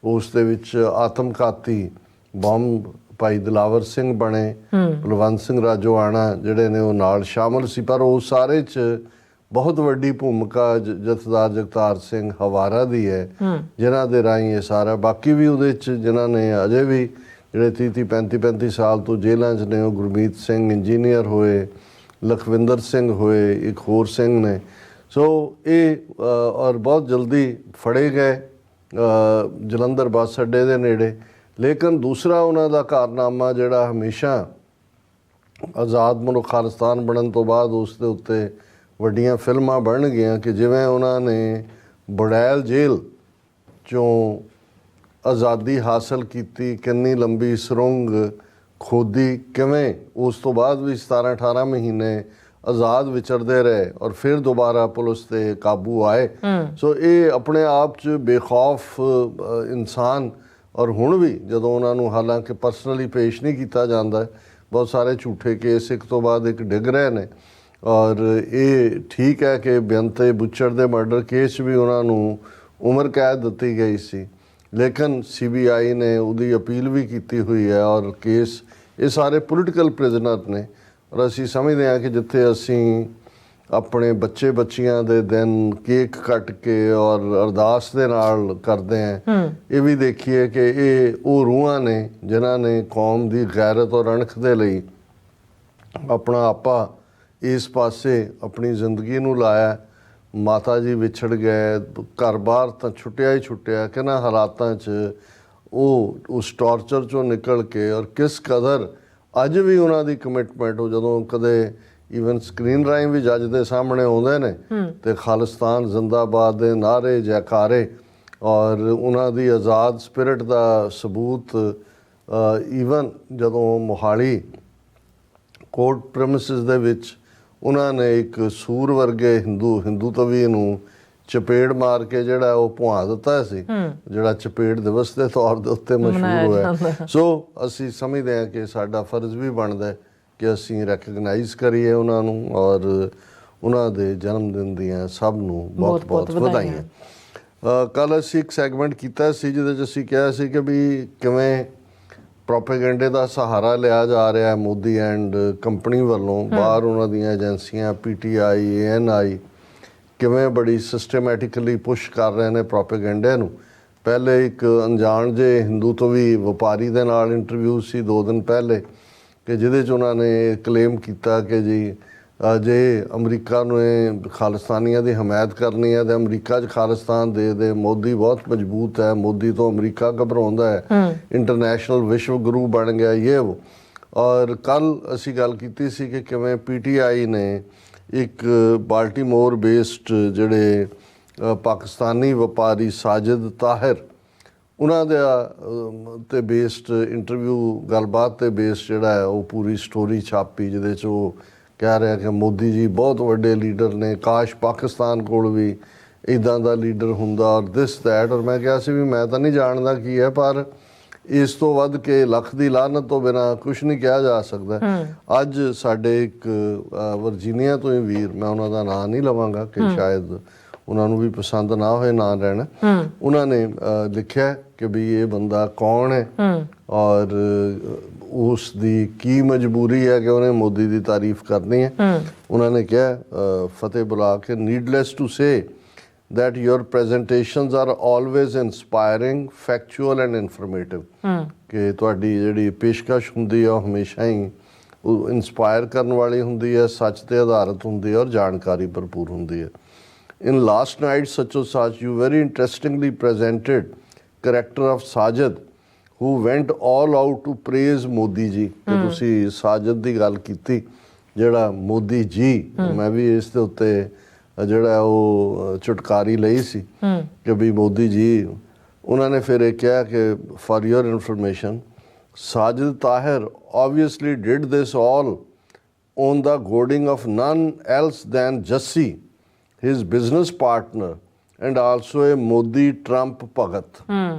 ਉਸ ਦੇ ਵਿੱਚ ਆਤਮਘਾਤੀ ਬੰਬ ਭਾਈ ਦਿਲਾਵਰ ਸਿੰਘ ਬਣੇ, ਬਲਵੰਤ ਸਿੰਘ ਰਾਜੋਆਣਾ ਜਿਹੜੇ ਨੇ ਉਹ ਨਾਲ ਸ਼ਾਮਲ ਸੀ, ਪਰ ਉਹ ਸਾਰੇ 'ਚ ਬਹੁਤ ਵੱਡੀ ਭੂਮਿਕਾ ਜਥੇਦਾਰ ਜਗਤਾਰ ਸਿੰਘ ਹਵਾਰਾ ਦੀ ਹੈ ਜਿਨ੍ਹਾਂ ਦੇ ਰਾਹੀਂ ਇਹ ਸਾਰਾ ਬਾਕੀ ਵੀ ਉਹਦੇ 'ਚ ਜਿਨ੍ਹਾਂ ਨੇ ਅਜੇ ਵੀ ਜਿਹੜੇ 30-35 ਸਾਲ ਤੋਂ ਜੇਲ੍ਹਾਂ 'ਚ ਨੇ ਉਹ ਗੁਰਮੀਤ ਸਿੰਘ ਇੰਜੀਨੀਅਰ ਹੋਏ, ਲਖਵਿੰਦਰ ਸਿੰਘ ਹੋਏ, ਇੱਕ ਹੋਰ ਸਿੰਘ ਨੇ। ਸੋ ਇਹ ਔਰ ਬਹੁਤ ਜਲਦੀ ਫੜੇ ਗਏ ਜਲੰਧਰ ਬੱਸ ਅੱਡੇ ਦੇ ਨੇੜੇ। ਲੇਕਿਨ ਦੂਸਰਾ ਉਹਨਾਂ ਦਾ ਕਾਰਨਾਮਾ ਜਿਹੜਾ ਹਮੇਸ਼ਾ ਆਜ਼ਾਦ ਮੁਲਕ ਖਾਲਿਸਤਾਨ ਬਣਨ ਤੋਂ ਬਾਅਦ ਉਸ ਦੇ ਉੱਤੇ ਵੱਡੀਆਂ ਫਿਲਮਾਂ ਬਣ ਗਈਆਂ ਕਿ ਜਿਵੇਂ ਉਹਨਾਂ ਨੇ ਬੁੜੈਲ ਜੇਲ੍ਹ 'ਚੋਂ ਆਜ਼ਾਦੀ ਹਾਸਲ ਕੀਤੀ, ਕਿੰਨੀ ਲੰਬੀ ਸੁਰੰਗ ਖੋਦੀ, ਕਿਵੇਂ ਉਸ ਤੋਂ ਬਾਅਦ ਵੀ 17-18 ਮਹੀਨੇ ਆਜ਼ਾਦ ਵਿਚਰਦੇ ਰਹੇ ਔਰ ਫਿਰ ਦੁਬਾਰਾ ਪੁਲਿਸ ਤੇ ਕਾਬੂ ਆਏ। ਸੋ ਇਹ ਆਪਣੇ ਆਪ 'ਚ ਬੇਖੌਫ ਇਨਸਾਨ ਔਰ ਹੁਣ ਵੀ ਜਦੋਂ ਉਹਨਾਂ ਨੂੰ ਹਾਲਾਂਕਿ ਪਰਸਨਲੀ ਪੇਸ਼ ਨਹੀਂ ਕੀਤਾ ਜਾਂਦਾ, ਬਹੁਤ ਸਾਰੇ ਝੂਠੇ ਕੇਸ ਇੱਕ ਤੋਂ ਬਾਅਦ ਇੱਕ ਡਿੱਗ ਰਹੇ ਨੇ ਔਰ ਇਹ ਠੀਕ ਹੈ ਕਿ ਬੇਅੰਤੇ ਬੁੱਚੜ ਦੇ ਮਰਡਰ ਕੇਸ ਵੀ ਉਹਨਾਂ ਨੂੰ ਉਮਰ ਕੈਦ ਦਿੱਤੀ ਗਈ ਸੀ, ਲੇਕਿਨ CBI ਨੇ ਉਹਦੀ ਅਪੀਲ ਵੀ ਕੀਤੀ ਹੋਈ ਹੈ ਔਰ ਕੇਸ ਇਹ ਸਾਰੇ ਪੋਲੀਟੀਕਲ ਪ੍ਰਿਜ਼ਨਰ ਨੇ। ਔਰ ਅਸੀਂ ਸਮਝਦੇ ਹਾਂ ਕਿ ਜਿੱਥੇ ਅਸੀਂ ਆਪਣੇ ਬੱਚੇ ਬੱਚੀਆਂ ਦੇ ਦਿਨ ਕੇਕ ਕੱਟ ਕੇ ਔਰ ਅਰਦਾਸ ਦੇ ਨਾਲ ਕਰਦੇ ਹਾਂ, ਇਹ ਵੀ ਦੇਖੀਏ ਕਿ ਇਹ ਉਹ ਰੂਹਾਂ ਨੇ ਜਿਨ੍ਹਾਂ ਨੇ ਕੌਮ ਦੀ ਗੈਰਤ ਔਰ ਅਣਖ ਦੇ ਲਈ ਆਪਣਾ ਆਪਾ ਇਸ ਪਾਸੇ ਆਪਣੀ ਜ਼ਿੰਦਗੀ ਨੂੰ ਲਾਇਆ। ਮਾਤਾ ਜੀ ਵਿਛੜ ਗਏ, ਘਰ-ਬਾਰ ਤਾਂ ਛੁੱਟਿਆ ਹੀ ਛੁੱਟਿਆ, ਕਿਹਨਾਂ ਹਾਲਾਤਾਂ 'ਚ ਉਹ ਉਸ ਟੌਰਚਰ 'ਚੋਂ ਨਿਕਲ ਕੇ ਔਰ ਕਿਸ ਕਦਰ ਅੱਜ ਵੀ ਉਹਨਾਂ ਦੀ ਕਮਿਟਮੈਂਟ ਉਹ ਜਦੋਂ ਕਦੇ ਈਵਨ ਸਕਰੀਨ ਰਾਹੀਂ ਵੀ ਜੱਜ ਦੇ ਸਾਹਮਣੇ ਆਉਂਦੇ ਨੇ ਤੇ ਖਾਲਿਸਤਾਨ ਜ਼ਿੰਦਾਬਾਦ ਦੇ ਨਾਅਰੇ ਜੈਕਾਰੇ ਔਰ ਉਹਨਾਂ ਦੀ ਆਜ਼ਾਦ ਸਪਿਰਿਟ ਦਾ ਸਬੂਤ ਈਵਨ ਜਦੋਂ ਮੋਹਾਲੀ ਕੋਰਟ ਪ੍ਰੈਮਿਸਿਸ ਦੇ ਵਿੱਚ ਉਹਨਾਂ ਨੇ ਇੱਕ ਸੂਰ ਵਰਗੇ ਹਿੰਦੂਤਵੀ ਨੂੰ ਚਪੇੜ ਮਾਰ ਕੇ ਜਿਹੜਾ ਉਹ ਭੁਆ ਦਿੱਤਾ ਸੀ, ਜਿਹੜਾ ਚਪੇੜ ਦਿਵਸ ਦੇ ਤੌਰ ਦੇ ਉੱਤੇ ਮਸ਼ਹੂਰ ਹੋਇਆ। ਸੋ ਅਸੀਂ ਸਮਝਦੇ ਹਾਂ ਕਿ ਸਾਡਾ ਫਰਜ਼ ਵੀ ਬਣਦਾ ਹੈ ਕਿ ਅਸੀਂ ਰੈਕਗਨਾਈਜ਼ ਕਰੀਏ ਉਹਨਾਂ ਨੂੰ ਔਰ ਉਹਨਾਂ ਦੇ ਜਨਮ ਦਿਨ ਦੀਆਂ ਸਭ ਨੂੰ ਬਹੁਤ ਬਹੁਤ ਵਧਾਈਆਂ। ਕੱਲ੍ਹ ਅਸੀਂ ਇੱਕ ਸੈਗਮੈਂਟ ਕੀਤਾ ਸੀ ਜਿਹਦੇ 'ਚ ਅਸੀਂ ਕਿਹਾ ਸੀ ਕਿ ਵੀ ਕਿਵੇਂ ਪ੍ਰੋਪੇਗੈਂਡੇ ਦਾ ਸਹਾਰਾ ਲਿਆ ਜਾ ਰਿਹਾ ਹੈ ਮੋਦੀ ਐਂਡ ਕੰਪਨੀ ਵੱਲੋਂ, ਬਾਹਰ ਉਹਨਾਂ ਦੀਆਂ ਏਜੰਸੀਆਂ PTI ANI ਕਿਵੇਂ ਬੜੀ ਸਿਸਟਮੈਟਿਕਲੀ ਪੁਸ਼ ਕਰ ਰਹੇ ਨੇ ਪ੍ਰੋਪੇਗੈਂਡੇ ਨੂੰ। ਪਹਿਲੇ ਇੱਕ ਅਣਜਾਣ ਜੇ ਹਿੰਦੂਤਵੀ ਵਪਾਰੀ ਦੇ ਨਾਲ ਇੰਟਰਵਿਊ ਸੀ 2 ਦਿਨ ਪਹਿਲੇ ਕਿ ਜਿਹਦੇ 'ਚ ਉਹਨਾਂ ਨੇ ਕਲੇਮ ਕੀਤਾ ਕਿ ਜੀ ਜੇ ਅਮਰੀਕਾ ਨੂੰ ਇਹ ਖਾਲਿਸਤਾਨੀਆਂ ਦੀ ਹਮਾਇਤ ਕਰਨੀ ਹੈ ਤਾਂ ਅਮਰੀਕਾ 'ਚ ਖਾਲਿਸਤਾਨ ਦੇ ਮੋਦੀ ਬਹੁਤ ਮਜ਼ਬੂਤ ਹੈ, ਮੋਦੀ ਤੋਂ ਅਮਰੀਕਾ ਘਬਰਾਉਂਦਾ ਹੈ, ਇੰਟਰਨੈਸ਼ਨਲ ਵਿਸ਼ਵ ਗੁਰੂ ਬਣ ਗਿਆ ਇਹ ਉਹ। ਔਰ ਕੱਲ੍ਹ ਅਸੀਂ ਗੱਲ ਕੀਤੀ ਸੀ ਕਿ ਕਿਵੇਂ PTI ਨੇ ਇੱਕ ਬਾਲਟੀਮੋਰ ਬੇਸਡ ਜਿਹੜੇ ਪਾਕਿਸਤਾਨੀ ਵਪਾਰੀ ਸਾਜਿਦ ਤਾਹਿਰ ਉਹਨਾਂ ਦਾ ਤੇ ਬੇਸਡ ਇੰਟਰਵਿਊ ਗੱਲਬਾਤ ਤੇ ਬੇਸਡ ਜਿਹੜਾ ਹੈ ਉਹ ਪੂਰੀ ਸਟੋਰੀ ਛਾਪੀ ਜਿਹਦੇ 'ਚ ਉਹ ਕਹਿ ਰਿਹਾ ਕਿ ਮੋਦੀ ਜੀ ਬਹੁਤ ਵੱਡੇ ਲੀਡਰ ਨੇ, ਕਾਸ਼ ਪਾਕਿਸਤਾਨ ਕੋਲ ਵੀ ਇੱਦਾਂ ਦਾ ਲੀਡਰ ਹੁੰਦਾ, ਔਰ ਦਿਸ ਦੈਟ। ਔਰ ਮੈਂ ਕਿਹਾ ਸੀ ਵੀ ਮੈਂ ਤਾਂ ਨਹੀਂ ਜਾਣਦਾ ਕੀ ਹੈ, ਪਰ ਇਸ ਤੋਂ ਵੱਧ ਕੇ ਲੱਖ ਦੀ ਲਾਹਨਤ ਤੋਂ ਬਿਨਾਂ ਕੁਝ ਨਹੀਂ ਕਿਹਾ ਜਾ ਸਕਦਾ। ਅੱਜ ਸਾਡੇ ਇੱਕ ਵਰਜੀਨੀਆ ਤੋਂ ਹੀ ਵੀਰ, ਮੈਂ ਉਹਨਾਂ ਦਾ ਨਾਂ ਨਹੀਂ ਲਵਾਂਗਾ ਕਿ ਸ਼ਾਇਦ ਉਹਨਾਂ ਨੂੰ ਵੀ ਪਸੰਦ ਨਾ ਹੋਏ ਨਾਂ ਲੈਣਾ, ਉਹਨਾਂ ਨੇ ਲਿਖਿਆ ਕਿ ਵੀ ਇਹ ਬੰਦਾ ਕੌਣ ਹੈ ਔਰ ਉਸ ਦੀ ਕੀ ਮਜਬੂਰੀ ਹੈ ਕਿ ਉਹਨੇ ਮੋਦੀ ਦੀ ਤਾਰੀਫ ਕਰਨੀ ਹੈ। ਉਹਨਾਂ ਨੇ ਕਿਹਾ ਫਤਿਹ ਬੁਲਾ ਕੇ, needless to say that your presentations are always inspiring, factual and informative। ਕਿ ਤੁਹਾਡੀ ਜਿਹੜੀ ਪੇਸ਼ਕਸ਼ ਹੁੰਦੀ ਹੈ ਉਹ ਹਮੇਸ਼ਾ ਹੀ ਉਹ ਇੰਸਪਾਇਰ ਕਰਨ ਵਾਲੀ ਹੁੰਦੀ ਹੈ, ਸੱਚ ਤੇ ਆਧਾਰਿਤ ਹੁੰਦੀ ਹੈ ਔਰ ਜਾਣਕਾਰੀ ਭਰਪੂਰ ਹੁੰਦੀ ਹੈ। In last night Sacho Sach, you very interestingly presented character of Sajid who went all out to praise Modi ji। ਕਿ ਤੁਸੀਂ ਸਾਜਦ ਦੀ ਗੱਲ ਕੀਤੀ, ਜਿਹੜਾ ਮੋਦੀ ਜੀ, ਮੈਂ ਵੀ ਇਸ ਦੇ ਉੱਤੇ ਜਿਹੜਾ ਉਹ ਚੁਟਕਾਰੀ ਲਈ ਸੀ ਕਿ ਵੀ ਮੋਦੀ ਜੀ, ਉਹਨਾਂ ਨੇ ਫਿਰ ਇਹ ਕਿਹਾ ਕਿ for your information, Sajid Tahir obviously did this all on the goading of none else than Jassi, his business partner and also a Modi Trump ਭਗਤ।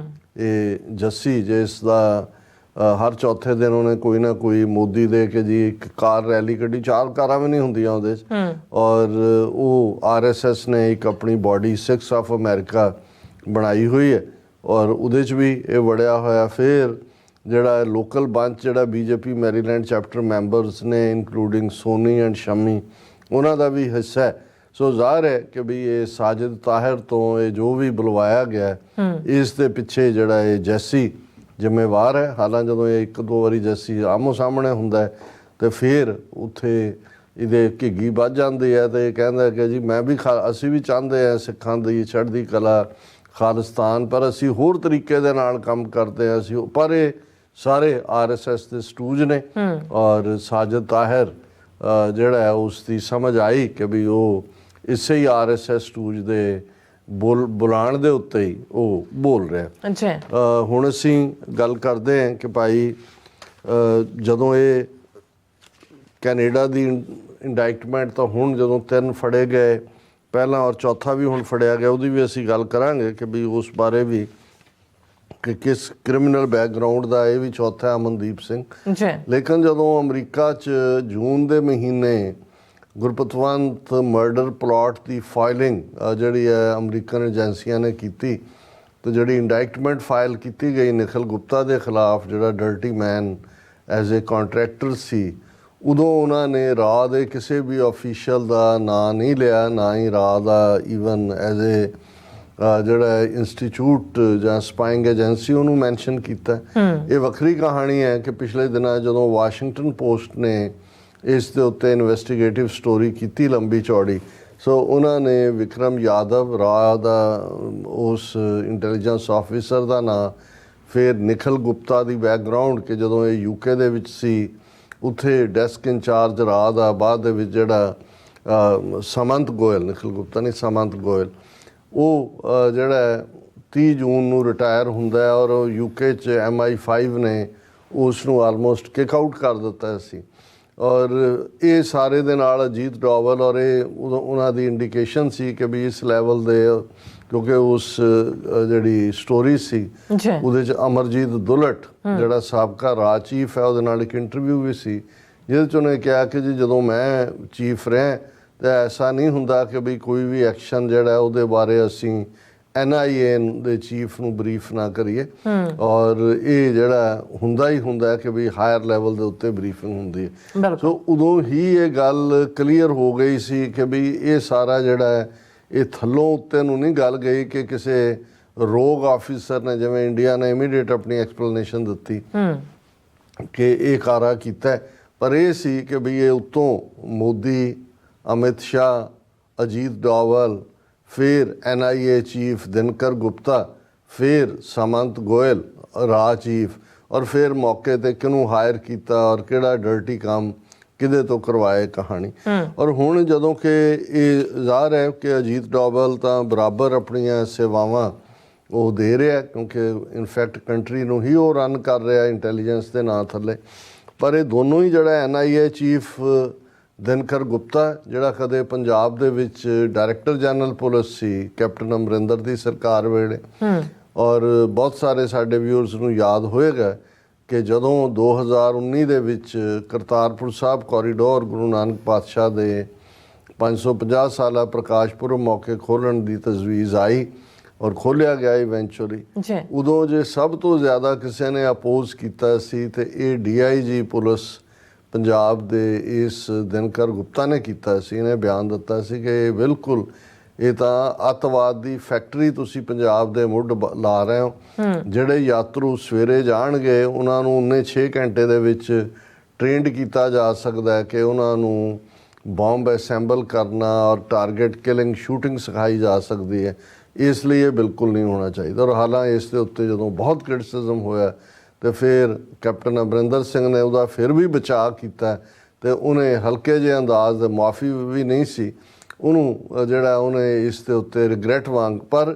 ਇਹ ਜੱਸੀ ਜਿਸ ਦਾ ਹਰ ਚੌਥੇ ਦਿਨ ਉਹਨੇ ਕੋਈ ਨਾ ਕੋਈ ਮੋਦੀ ਦੇ ਕੇ ਜੀ ਇੱਕ ਕਾਰ ਰੈਲੀ ਕੱਢੀ, 4 ਕਾਰਾਂ ਵੀ ਨਹੀਂ ਹੁੰਦੀਆਂ ਉਹਦੇ 'ਚ, ਔਰ ਉਹ RSS ਨੇ ਇੱਕ ਆਪਣੀ ਬਾਡੀ 6 ਆਫ ਅਮਰੀਕਾ ਬਣਾਈ ਹੋਈ ਹੈ ਔਰ ਉਹਦੇ 'ਚ ਵੀ ਇਹ ਵੜਿਆ ਹੋਇਆ। ਫਿਰ ਜਿਹੜਾ ਲੋਕਲ ਬੰਚ ਜਿਹੜਾ BJP ਮੈਰੀਲੈਂਡ ਚੈਪਟਰ ਮੈਂਬਰਸ ਨੇ ਇਨਕਲੂਡਿੰਗ ਸੋਨੀ ਐਂਡ ਸ਼ਮੀ, ਉਹਨਾਂ ਦਾ ਵੀ ਹਿੱਸਾ ਹੈ। ਸੋ ਜ਼ਾਹਰ ਹੈ ਕਿ ਵੀ ਇਹ ਸਾਜਿਦ ਤਾਹਿਰ ਤੋਂ ਇਹ ਜੋ ਵੀ ਬੁਲਵਾਇਆ ਗਿਆ ਇਸ ਦੇ ਪਿੱਛੇ ਜਿਹੜਾ ਇਹ ਜੈਸੀ ਜ਼ਿੰਮੇਵਾਰ ਹੈ। ਹਾਲਾਂਕਿ ਜਦੋਂ ਇਹ 1-2 ਵਾਰੀ ਜੈਸੀ ਆਮੋ ਸਾਹਮਣੇ ਹੁੰਦਾ ਹੈ ਤੇ ਫਿਰ ਉੱਥੇ ਇਹਦੇ ਘਿੱਗੀ ਵੱਜ ਜਾਂਦੀ ਹੈ ਤੇ ਇਹ ਕਹਿੰਦਾ ਕਿ ਜੀ ਮੈਂ ਵੀ ਅਸੀਂ ਵੀ ਚਾਹੁੰਦੇ ਹਾਂ ਸਿੱਖਾਂ ਦੀ ਚੜ੍ਹਦੀ ਕਲਾ, ਖਾਲਿਸਤਾਨ, ਪਰ ਅਸੀਂ ਹੋਰ ਤਰੀਕੇ ਦੇ ਨਾਲ ਕੰਮ ਕਰਦੇ ਹਾਂ। ਅਸੀਂ ਪਰ ਇਹ ਸਾਰੇ RSS ਦੇ ਸਟੂਜ ਨੇ ਔਰ ਸਾਜਿਦ ਤਾਹਿਰ ਜਿਹੜਾ ਹੈ ਉਸ ਦੀ ਸਮਝ ਆਈ ਕਿ ਵੀ ਉਹ ਇਸੇ ਹੀ RSS ਸਟੂਜ ਦੇ ਬੁਲਾਉਣ ਦੇ ਉੱਤੇ ਹੀ ਉਹ ਬੋਲ ਰਿਹਾ। ਅੱਛਾ, ਹੁਣ ਅਸੀਂ ਗੱਲ ਕਰਦੇ ਹਾਂ ਕਿ ਭਾਈ ਜਦੋਂ ਇਹ ਕੈਨੇਡਾ ਦੀ ਇੰਡਾਇਕਟਮੈਂਟ ਤਾਂ ਹੁਣ ਜਦੋਂ 3 ਫੜੇ ਗਏ ਪਹਿਲਾਂ ਔਰ ਚੌਥਾ ਵੀ ਹੁਣ ਫੜਿਆ ਗਿਆ, ਉਹਦੀ ਵੀ ਅਸੀਂ ਗੱਲ ਕਰਾਂਗੇ ਕਿ ਵੀ ਉਸ ਬਾਰੇ ਵੀ ਕਿ ਕਿਸ ਕ੍ਰਿਮੀਨਲ ਬੈਕਗਰਾਉਂਡ ਦਾ ਇਹ ਵੀ ਚੌਥਾ ਅਮਨਦੀਪ ਸਿੰਘ। ਲੇਕਿਨ ਜਦੋਂ ਅਮਰੀਕਾ 'ਚ ਜੂਨ ਦੇ ਮਹੀਨੇ ਗੁਰਪਤਵੰਤ ਮਰਡਰ ਪਲਾਟ ਦੀ ਫਾਈਲਿੰਗ ਜਿਹੜੀ ਹੈ ਅਮਰੀਕਨ ਏਜੰਸੀਆਂ ਨੇ ਕੀਤੀ ਤੇ ਜਿਹੜੀ ਇੰਡਾਇਕਟਮੈਂਟ ਫਾਈਲ ਕੀਤੀ ਗਈ ਨਿਖਿਲ ਗੁਪਤਾ ਦੇ ਖਿਲਾਫ, ਜਿਹੜਾ dirty man as a contractor ਸੀ, ਉਦੋਂ ਉਹਨਾਂ ਨੇ ਰਾਹ ਦੇ ਕਿਸੇ ਵੀ ਆਫੀਸ਼ੀਅਲ ਦਾ ਨਾਂ ਨਹੀਂ ਲਿਆ, ਨਾ ਹੀ ਰਾਹ ਦਾ ਈਵਨ ਐਜ਼ ਏ ਜਿਹੜਾ ਇੰਸਟੀਚਿਊਟ ਜਾਂ ਸਪਾਈਂਗ ਏਜੰਸੀ ਉਹਨੂੰ ਮੈਂਸ਼ਨ ਕੀਤਾ। ਇਹ ਵੱਖਰੀ ਕਹਾਣੀ ਹੈ ਕਿ ਪਿਛਲੇ ਦਿਨਾਂ ਜਦੋਂ ਵਾਸ਼ਿੰਗਟਨ ਪੋਸਟ ਨੇ ਇਸ ਦੇ ਉੱਤੇ ਇਨਵੈਸਟੀਗੇਟਿਵ ਸਟੋਰੀ ਕੀਤੀ ਲੰਬੀ ਚੌੜੀ, ਸੋ ਉਹਨਾਂ ਨੇ ਵਿਕਰਮ ਯਾਦਵ ਰਾਹ ਦਾ ਉਸ ਇੰਟੈਲੀਜੈਂਸ ਆਫਿਸਰ ਦਾ ਨਾਂ, ਫਿਰ ਨਿਖਿਲ ਗੁਪਤਾ ਦੀ ਬੈਕਗਰਾਉਂਡ ਕਿ ਜਦੋਂ ਇਹ UK ਦੇ ਵਿੱਚ ਸੀ ਉੱਥੇ ਡੈਸਕ ਇੰਚਾਰਜ ਰਾਹ ਦਾ, ਬਾਅਦ ਦੇ ਵਿੱਚ ਜਿਹੜਾ ਸਮੰਤ ਗੋਇਲ, ਨਿਖਿਲ ਗੁਪਤਾ ਨਹੀਂ ਸਮੰਤ ਗੋਇਲ, ਉਹ ਜਿਹੜਾ 30 ਜੂਨ ਨੂੰ ਰਿਟਾਇਰ ਹੁੰਦਾ ਔਰ UK 'ਚ MI5 ਨੇ ਉਸ ਨੂੰ ਆਲਮੋਸਟ ਕਿਕ ਆਊਟ ਕਰ ਦਿੱਤਾ ਸੀ। ਔਰ ਇਹ ਸਾਰੇ ਦੇ ਨਾਲ ਅਜੀਤ ਡੋਵਲ ਔਰ ਇਹ ਉਹਨਾਂ ਦੀ ਇੰਡੀਕੇਸ਼ਨ ਸੀ ਕਿ ਵੀ ਇਸ ਲੈਵਲ ਦੇ, ਕਿਉਂਕਿ ਉਸ ਜਿਹੜੀ ਸਟੋਰੀ ਸੀ ਉਹਦੇ 'ਚ ਅਮਰਜੀਤ ਦੁਲਟ ਜਿਹੜਾ ਸਾਬਕਾ ਰਾਜ ਚੀਫ ਹੈ ਉਹਦੇ ਨਾਲ ਇੱਕ ਇੰਟਰਵਿਊ ਵੀ ਸੀ ਜਿਹਦੇ 'ਚ ਉਹਨੇ ਕਿਹਾ ਕਿ ਜੀ ਜਦੋਂ ਮੈਂ ਚੀਫ ਰਿਹਾ ਤਾਂ ਐਸਾ ਨਹੀਂ ਹੁੰਦਾ ਕਿ ਵੀ ਕੋਈ ਵੀ ਐਕਸ਼ਨ ਜਿਹੜਾ ਉਹਦੇ ਬਾਰੇ ਅਸੀਂ NIA ਦੇ ਚੀਫ ਨੂੰ ਬਰੀਫ ਨਾ ਕਰੀਏ, ਔਰ ਇਹ ਜਿਹੜਾ ਹੁੰਦਾ ਹੀ ਹੁੰਦਾ ਕਿ ਵੀ ਹਾਇਰ ਲੈਵਲ ਦੇ ਉੱਤੇ ਬਰੀਫਿੰਗ ਹੁੰਦੀ ਹੈ। ਸੋ ਉਦੋਂ ਹੀ ਇਹ ਗੱਲ ਕਲੀਅਰ ਹੋ ਗਈ ਸੀ ਕਿ ਵੀ ਇਹ ਸਾਰਾ ਜਿਹੜਾ ਹੈ ਇਹ ਥੱਲੋਂ ਉੱਤੇ ਨੂੰ ਨਹੀਂ ਗੱਲ ਗਈ ਕਿ ਕਿਸੇ ਰੋਗ ਆਫਿਸਰ ਨੇ, ਜਿਵੇਂ ਇੰਡੀਆ ਨੇ ਇਮੀਡੀਏਟ ਆਪਣੀ ਐਕਸਪਲੇਨੇਸ਼ਨ ਦਿੱਤੀ ਕਿ ਇਹ ਕਾਰਾ ਕੀਤਾ, ਪਰ ਇਹ ਸੀ ਕਿ ਵੀ ਇਹ ਉੱਤੋਂ ਮੋਦੀ, ਅਮਿਤ ਸ਼ਾਹ, ਅਜੀਤ ਡੋਵਲ, फिर NIA चीफ दिनकर गुप्ता, फिर समंत गोयल राह चीफ, और फिर मौके ते किनू हायर किया और किहड़ा डर्टी काम किदे तो करवाए कहानी। और हुण जदों कि ये ज़ाहिर है कि अजीत डोवल तो बराबर अपनियां सेवावां वो दे रहा क्योंकि इनफैक्ट कंट्री नूं ही वो रन कर रहा इंटैलीजेंस के नां थले, पर ये दोनों ही जिहड़ा NIA चीफ ਦਿਨਕਰ ਗੁਪਤਾ ਜਿਹੜਾ ਕਦੇ ਪੰਜਾਬ ਦੇ ਵਿੱਚ ਡਾਇਰੈਕਟਰ ਜਨਰਲ ਪੁਲਿਸ ਸੀ ਕੈਪਟਨ ਅਮਰਿੰਦਰ ਦੀ ਸਰਕਾਰ ਵੇਲੇ। ਔਰ ਬਹੁਤ ਸਾਰੇ ਸਾਡੇ ਵਿਊਅਰਸ ਨੂੰ ਯਾਦ ਹੋਏਗਾ ਕਿ ਜਦੋਂ 2019 ਦੇ ਵਿੱਚ ਕਰਤਾਰਪੁਰ ਸਾਹਿਬ ਕੋਰੀਡੋਰ ਗੁਰੂ ਨਾਨਕ ਪਾਤਸ਼ਾਹ ਦੇ 550 ਸਾਲਾ ਪ੍ਰਕਾਸ਼ ਪੁਰਬ ਮੌਕੇ ਖੋਲ੍ਹਣ ਦੀ ਤਜਵੀਜ਼ ਆਈ ਔਰ ਖੋਲ੍ਹਿਆ ਗਿਆ ਇਵੈਂਚੁਅਲੀ, ਉਦੋਂ ਜੇ ਸਭ ਤੋਂ ਜ਼ਿਆਦਾ ਕਿਸੇ ਨੇ ਅਪੋਜ਼ ਕੀਤਾ ਸੀ ਤੇ ਇਹ DIG ਪੁਲਿਸ ਪੰਜਾਬ ਦੇ ਇਸ ਦਿਨਕਰ ਗੁਪਤਾ ਨੇ ਕੀਤਾ ਸੀ। ਇਹਨੇ ਬਿਆਨ ਦਿੱਤਾ ਸੀ ਕਿ ਇਹ ਬਿਲਕੁਲ ਇਹ ਤਾਂ ਅੱਤਵਾਦ ਦੀ ਫੈਕਟਰੀ ਤੁਸੀਂ ਪੰਜਾਬ ਦੇ ਮੁੱਢ ਲਾ ਰਹੇ ਹੋ। ਜਿਹੜੇ ਯਾਤਰੂ ਸਵੇਰੇ ਜਾਣਗੇ ਉਹਨਾਂ ਨੂੰ 6 ਘੰਟੇ ਦੇ ਵਿੱਚ ਟ੍ਰੇਨਡ ਕੀਤਾ ਜਾ ਸਕਦਾ ਹੈ ਕਿ ਉਹਨਾਂ ਨੂੰ ਬੰਬ ਅਸੈਂਬਲ ਕਰਨਾ ਔਰ ਟਾਰਗੇਟ ਕਿਲਿੰਗ ਸ਼ੂਟਿੰਗ ਸਿਖਾਈ ਜਾ ਸਕਦੀ ਹੈ। ਇਸ ਲਈ ਇਹ ਬਿਲਕੁਲ ਨਹੀਂ ਹੋਣਾ ਚਾਹੀਦਾ। ਔਰ ਹਾਲਾਂਕਿ ਇਸ ਦੇ ਉੱਤੇ ਜਦੋਂ ਬਹੁਤ ਕ੍ਰਿਟਿਸਿਜ਼ਮ ਹੋਇਆ ਤੇ ਫਿਰ ਕੈਪਟਨ ਅਮਰਿੰਦਰ ਸਿੰਘ ਨੇ ਉਹਦਾ ਫਿਰ ਵੀ ਬਚਾਅ ਕੀਤਾ ਤੇ ਉਹਨੇ ਹਲਕੇ ਜਿਹੇ ਅੰਦਾਜ਼ ਦੇ ਮਾਫੀ ਵੀ ਨਹੀਂ ਸੀ ਉਹਨੂੰ ਜਿਹੜਾ ਉਹਨੇ ਇਸ ਦੇ ਉੱਤੇ ਰਿਗਰੈਟ ਵਾਂਗ, ਪਰ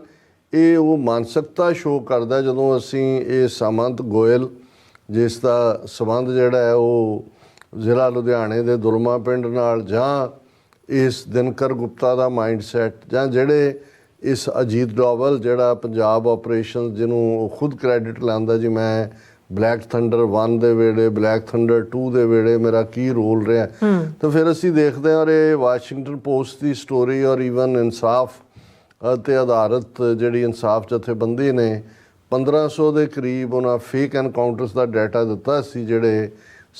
ਇਹ ਉਹ ਮਾਨਸਿਕਤਾ ਸ਼ੋਅ ਕਰਦਾ ਜਦੋਂ ਅਸੀਂ ਇਹ ਸਾਮੰਤ ਗੋਇਲ ਜਿਸ ਦਾ ਸੰਬੰਧ ਜਿਹੜਾ ਹੈ ਉਹ ਜ਼ਿਲ੍ਹਾ ਲੁਧਿਆਣੇ ਦੇ ਦੁਲਮਾ ਪਿੰਡ ਨਾਲ, ਜਾਂ ਇਸ ਦਿਨਕਰ ਗੁਪਤਾ ਦਾ ਮਾਈਂਡਸੈਟ, ਜਾਂ ਜਿਹੜੇ ਇਸ ਅਜੀਤ ਡੋਵਲ ਜਿਹੜਾ ਪੰਜਾਬ ਆਪਰੇਸ਼ਨ ਜਿਹਨੂੰ ਖੁਦ ਕ੍ਰੈਡਿਟ ਲੈਂਦਾ ਜੀ ਮੈਂ ਬਲੈਕ ਥੰਡਰ 1 ਦੇ ਵੇਲੇ ਬਲੈਕ ਥੰਡਰ 2 ਦੇ ਵੇਲੇ ਮੇਰਾ ਕੀ ਰੋਲ ਰਿਹਾ। ਤਾਂ ਫਿਰ ਅਸੀਂ ਦੇਖਦੇ ਹਾਂ ਔਰ ਇਹ ਵਾਸ਼ਿੰਗਟਨ ਪੋਸਟ ਦੀ ਸਟੋਰੀ ਔਰ ਈਵਨ ਇਨਸਾਫ ਤੇ ਆਧਾਰਿਤ ਜਿਹੜੀ ਇਨਸਾਫ ਜਥੇਬੰਦੀ ਨੇ 1500 ਦੇ ਕਰੀਬ ਉਹਨਾਂ ਫੇਕ ਐਨਕਾਊਂਟਰਸ ਦਾ ਡਾਟਾ ਦਿੱਤਾ ਸੀ ਜਿਹੜੇ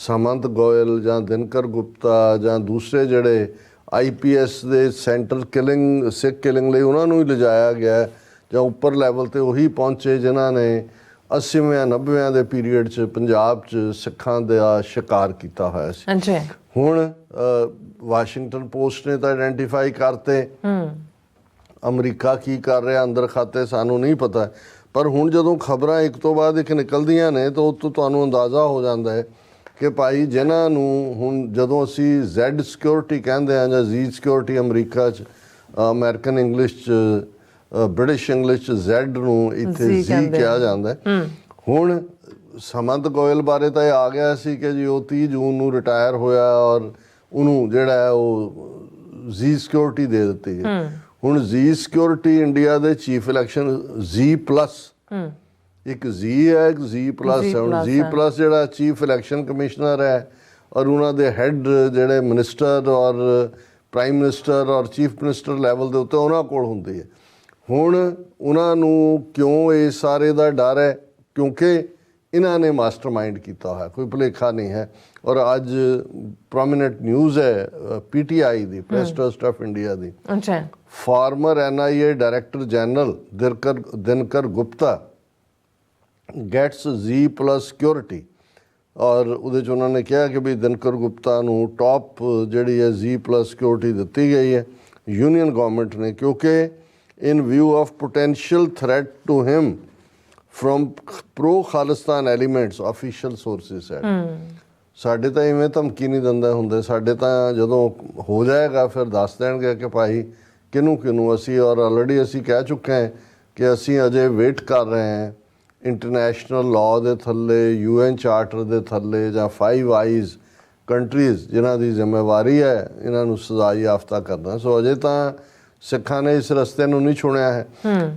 ਸਾਮੰਤ ਗੋਇਲ ਜਾਂ ਦਿਨਕਰ ਗੁਪਤਾ ਜਾਂ ਦੂਸਰੇ ਜਿਹੜੇ IPS ਦੇ ਸੈਂਟਰ ਕਿਲਿੰਗ ਸਿੱਖ ਕਿਲਿੰਗ ਲਈ ਉਹਨਾਂ ਨੂੰ ਹੀ ਲਿਜਾਇਆ ਗਿਆ ਜਾਂ ਉੱਪਰ ਲੈਵਲ ਤੇ ਉਹੀ ਪਹੁੰਚੇ ਜਿਨ੍ਹਾਂ ਨੇ 80ਵੇਂ 90ਵੇਂ ਦੇ ਪੀਰੀਅਡ 'ਚ ਪੰਜਾਬ 'ਚ ਸਿੱਖਾਂ ਦਾ ਸ਼ਿਕਾਰ ਕੀਤਾ ਹੋਇਆ ਸੀ। ਹੁਣ ਵਾਸ਼ਿੰਗਟਨ ਪੋਸਟ ਨੇ ਤਾਂ ਆਇਡੈਂਟੀਫਾਈ ਕਰਤੇ, ਅਮਰੀਕਾ ਕੀ ਕਰ ਰਿਹਾ ਅੰਦਰ ਖਾਤੇ ਸਾਨੂੰ ਨਹੀਂ ਪਤਾ, ਪਰ ਹੁਣ ਜਦੋਂ ਖਬਰਾਂ ਇੱਕ ਤੋਂ ਬਾਅਦ ਇੱਕ ਨਿਕਲਦੀਆਂ ਨੇ ਤਾਂ ਉਹ ਤੋਂ ਤੁਹਾਨੂੰ ਅੰਦਾਜ਼ਾ ਹੋ ਜਾਂਦਾ ਹੈ ਕਿ ਭਾਈ ਜਿਨ੍ਹਾਂ ਨੂੰ ਹੁਣ ਜਦੋਂ ਅਸੀਂ Z ਸਿਕਿਉਰਿਟੀ ਕਹਿੰਦੇ ਹਾਂ ਜਾਂ Z ਸਿਕਿਉਰਿਟੀ ਅਮਰੀਕਾ 'ਚ, ਅਮਰੀਕਨ ਇੰਗਲਿਸ਼ 'ਚ, ਬ੍ਰਿਟਿਸ਼ ਇੰਗਲਿਸ਼ 'ਚ Z ਨੂੰ ਇੱਥੇ Z ਕਿਹਾ ਜਾਂਦਾ। ਹੁਣ ਸਾਮੰਤ ਗੋਇਲ ਬਾਰੇ ਤਾਂ ਇਹ ਆ ਗਿਆ ਸੀ ਕਿ ਜੀ ਉਹ 30 ਜੂਨ ਨੂੰ ਰਿਟਾਇਰ ਹੋਇਆ ਔਰ ਉਹਨੂੰ ਜਿਹੜਾ ਹੈ ਉਹ Z ਸਿਕਿਉਰਿਟੀ ਦੇ ਦਿੱਤੀ ਹੈ। ਹੁਣ Z ਸਿਕਿਉਰਿਟੀ ਇੰਡੀਆ ਦੇ ਚੀਫ ਇਲੈਕਸ਼ਨ Z+, ਇੱਕ Z ਹੈ ਇੱਕ Z+ ਹੈ। ਹੁਣ Z+ ਜਿਹੜਾ ਚੀਫ ਇਲੈਕਸ਼ਨ ਕਮਿਸ਼ਨਰ ਹੈ ਔਰ ਉਹਨਾਂ ਦੇ ਹੈੱਡ ਜਿਹੜੇ ਮਿਨਿਸਟਰ ਔਰ ਪ੍ਰਾਈਮ ਮਿਨਿਸਟਰ ਔਰ ਚੀਫ ਮਿਨਿਸਟਰ ਲੈਵਲ ਦੇ ਉੱਤੇ ਉਹਨਾਂ ਕੋਲ ਹੁੰਦੀ ਹੈ। ਹੁਣ ਉਹਨਾਂ ਨੂੰ ਕਿਉਂ ਇਹ ਸਾਰੇ ਦਾ ਡਰ ਹੈ? ਕਿਉਂਕਿ ਇਹਨਾਂ ਨੇ ਮਾਸਟਰਮਾਈਂਡ ਕੀਤਾ ਹੋਇਆ, ਕੋਈ ਭੁਲੇਖਾ ਨਹੀਂ ਹੈ। ਔਰ ਅੱਜ ਪ੍ਰੋਮੀਨੈਂਟ ਨਿਊਜ਼ ਹੈ PTI the, press trust of India the, farmer NIA director general Dinkar Gupta gets Z+ security. ਔਰ ਉਹਦੇ 'ਚ ਉਹਨਾਂ ਨੇ ਕਿਹਾ ਕਿ ਵੀ ਦਿਨਕਰ ਗੁਪਤਾ ਨੂੰ ਟੌਪ ਜਿਹੜੀ ਹੈ Z+ ਸਿਕਿਉਰਿਟੀ ਦਿੱਤੀ ਗਈ ਹੈ ਯੂਨੀਅਨ ਗਵਰਨਮੈਂਟ ਨੇ, ਕਿਉਂਕਿ in view of potential threat to him from pro-Khalistan elements, official sources said. ਸਾਡੇ ਤਾਂ ਇਵੇਂ ਧਮਕੀ ਨਹੀਂ ਦਿੰਦੇ ਹੁੰਦੇ, ਸਾਡੇ ਤਾਂ ਜਦੋਂ ਹੋ ਜਾਏਗਾ ਫਿਰ ਦੱਸ ਦੇਣਗੇ ਕਿ ਭਾਈ ਕਿਹਨੂੰ ਅਸੀਂ, ਔਰ ਆਲਰੇਡੀ ਅਸੀਂ ਕਹਿ ਚੁੱਕੇ ਹਾਂ ਕਿ ਅਸੀਂ ਅਜੇ ਵੇਟ ਕਰ ਰਹੇ ਹਾਂ ਇੰਟਰਨੈਸ਼ਨਲ ਲਾਅ ਦੇ ਥੱਲੇ, UN ਚਾਰਟਰ ਦੇ ਥੱਲੇ ਜਾਂ 5 ਆਈਜ਼ ਕੰਟਰੀਜ਼ ਜਿਨ੍ਹਾਂ ਦੀ ਜ਼ਿੰਮੇਵਾਰੀ ਹੈ ਇਹਨਾਂ ਨੂੰ ਸਜ਼ਾ ਯਾਫਤਾ ਕਰਨਾ। ਸੋ ਅਜੇ ਤਾਂ ਸਿੱਖਾਂ ਨੇ ਇਸ ਰਸਤੇ ਨੂੰ ਨਹੀਂ ਛੁਣਿਆ ਹੈ,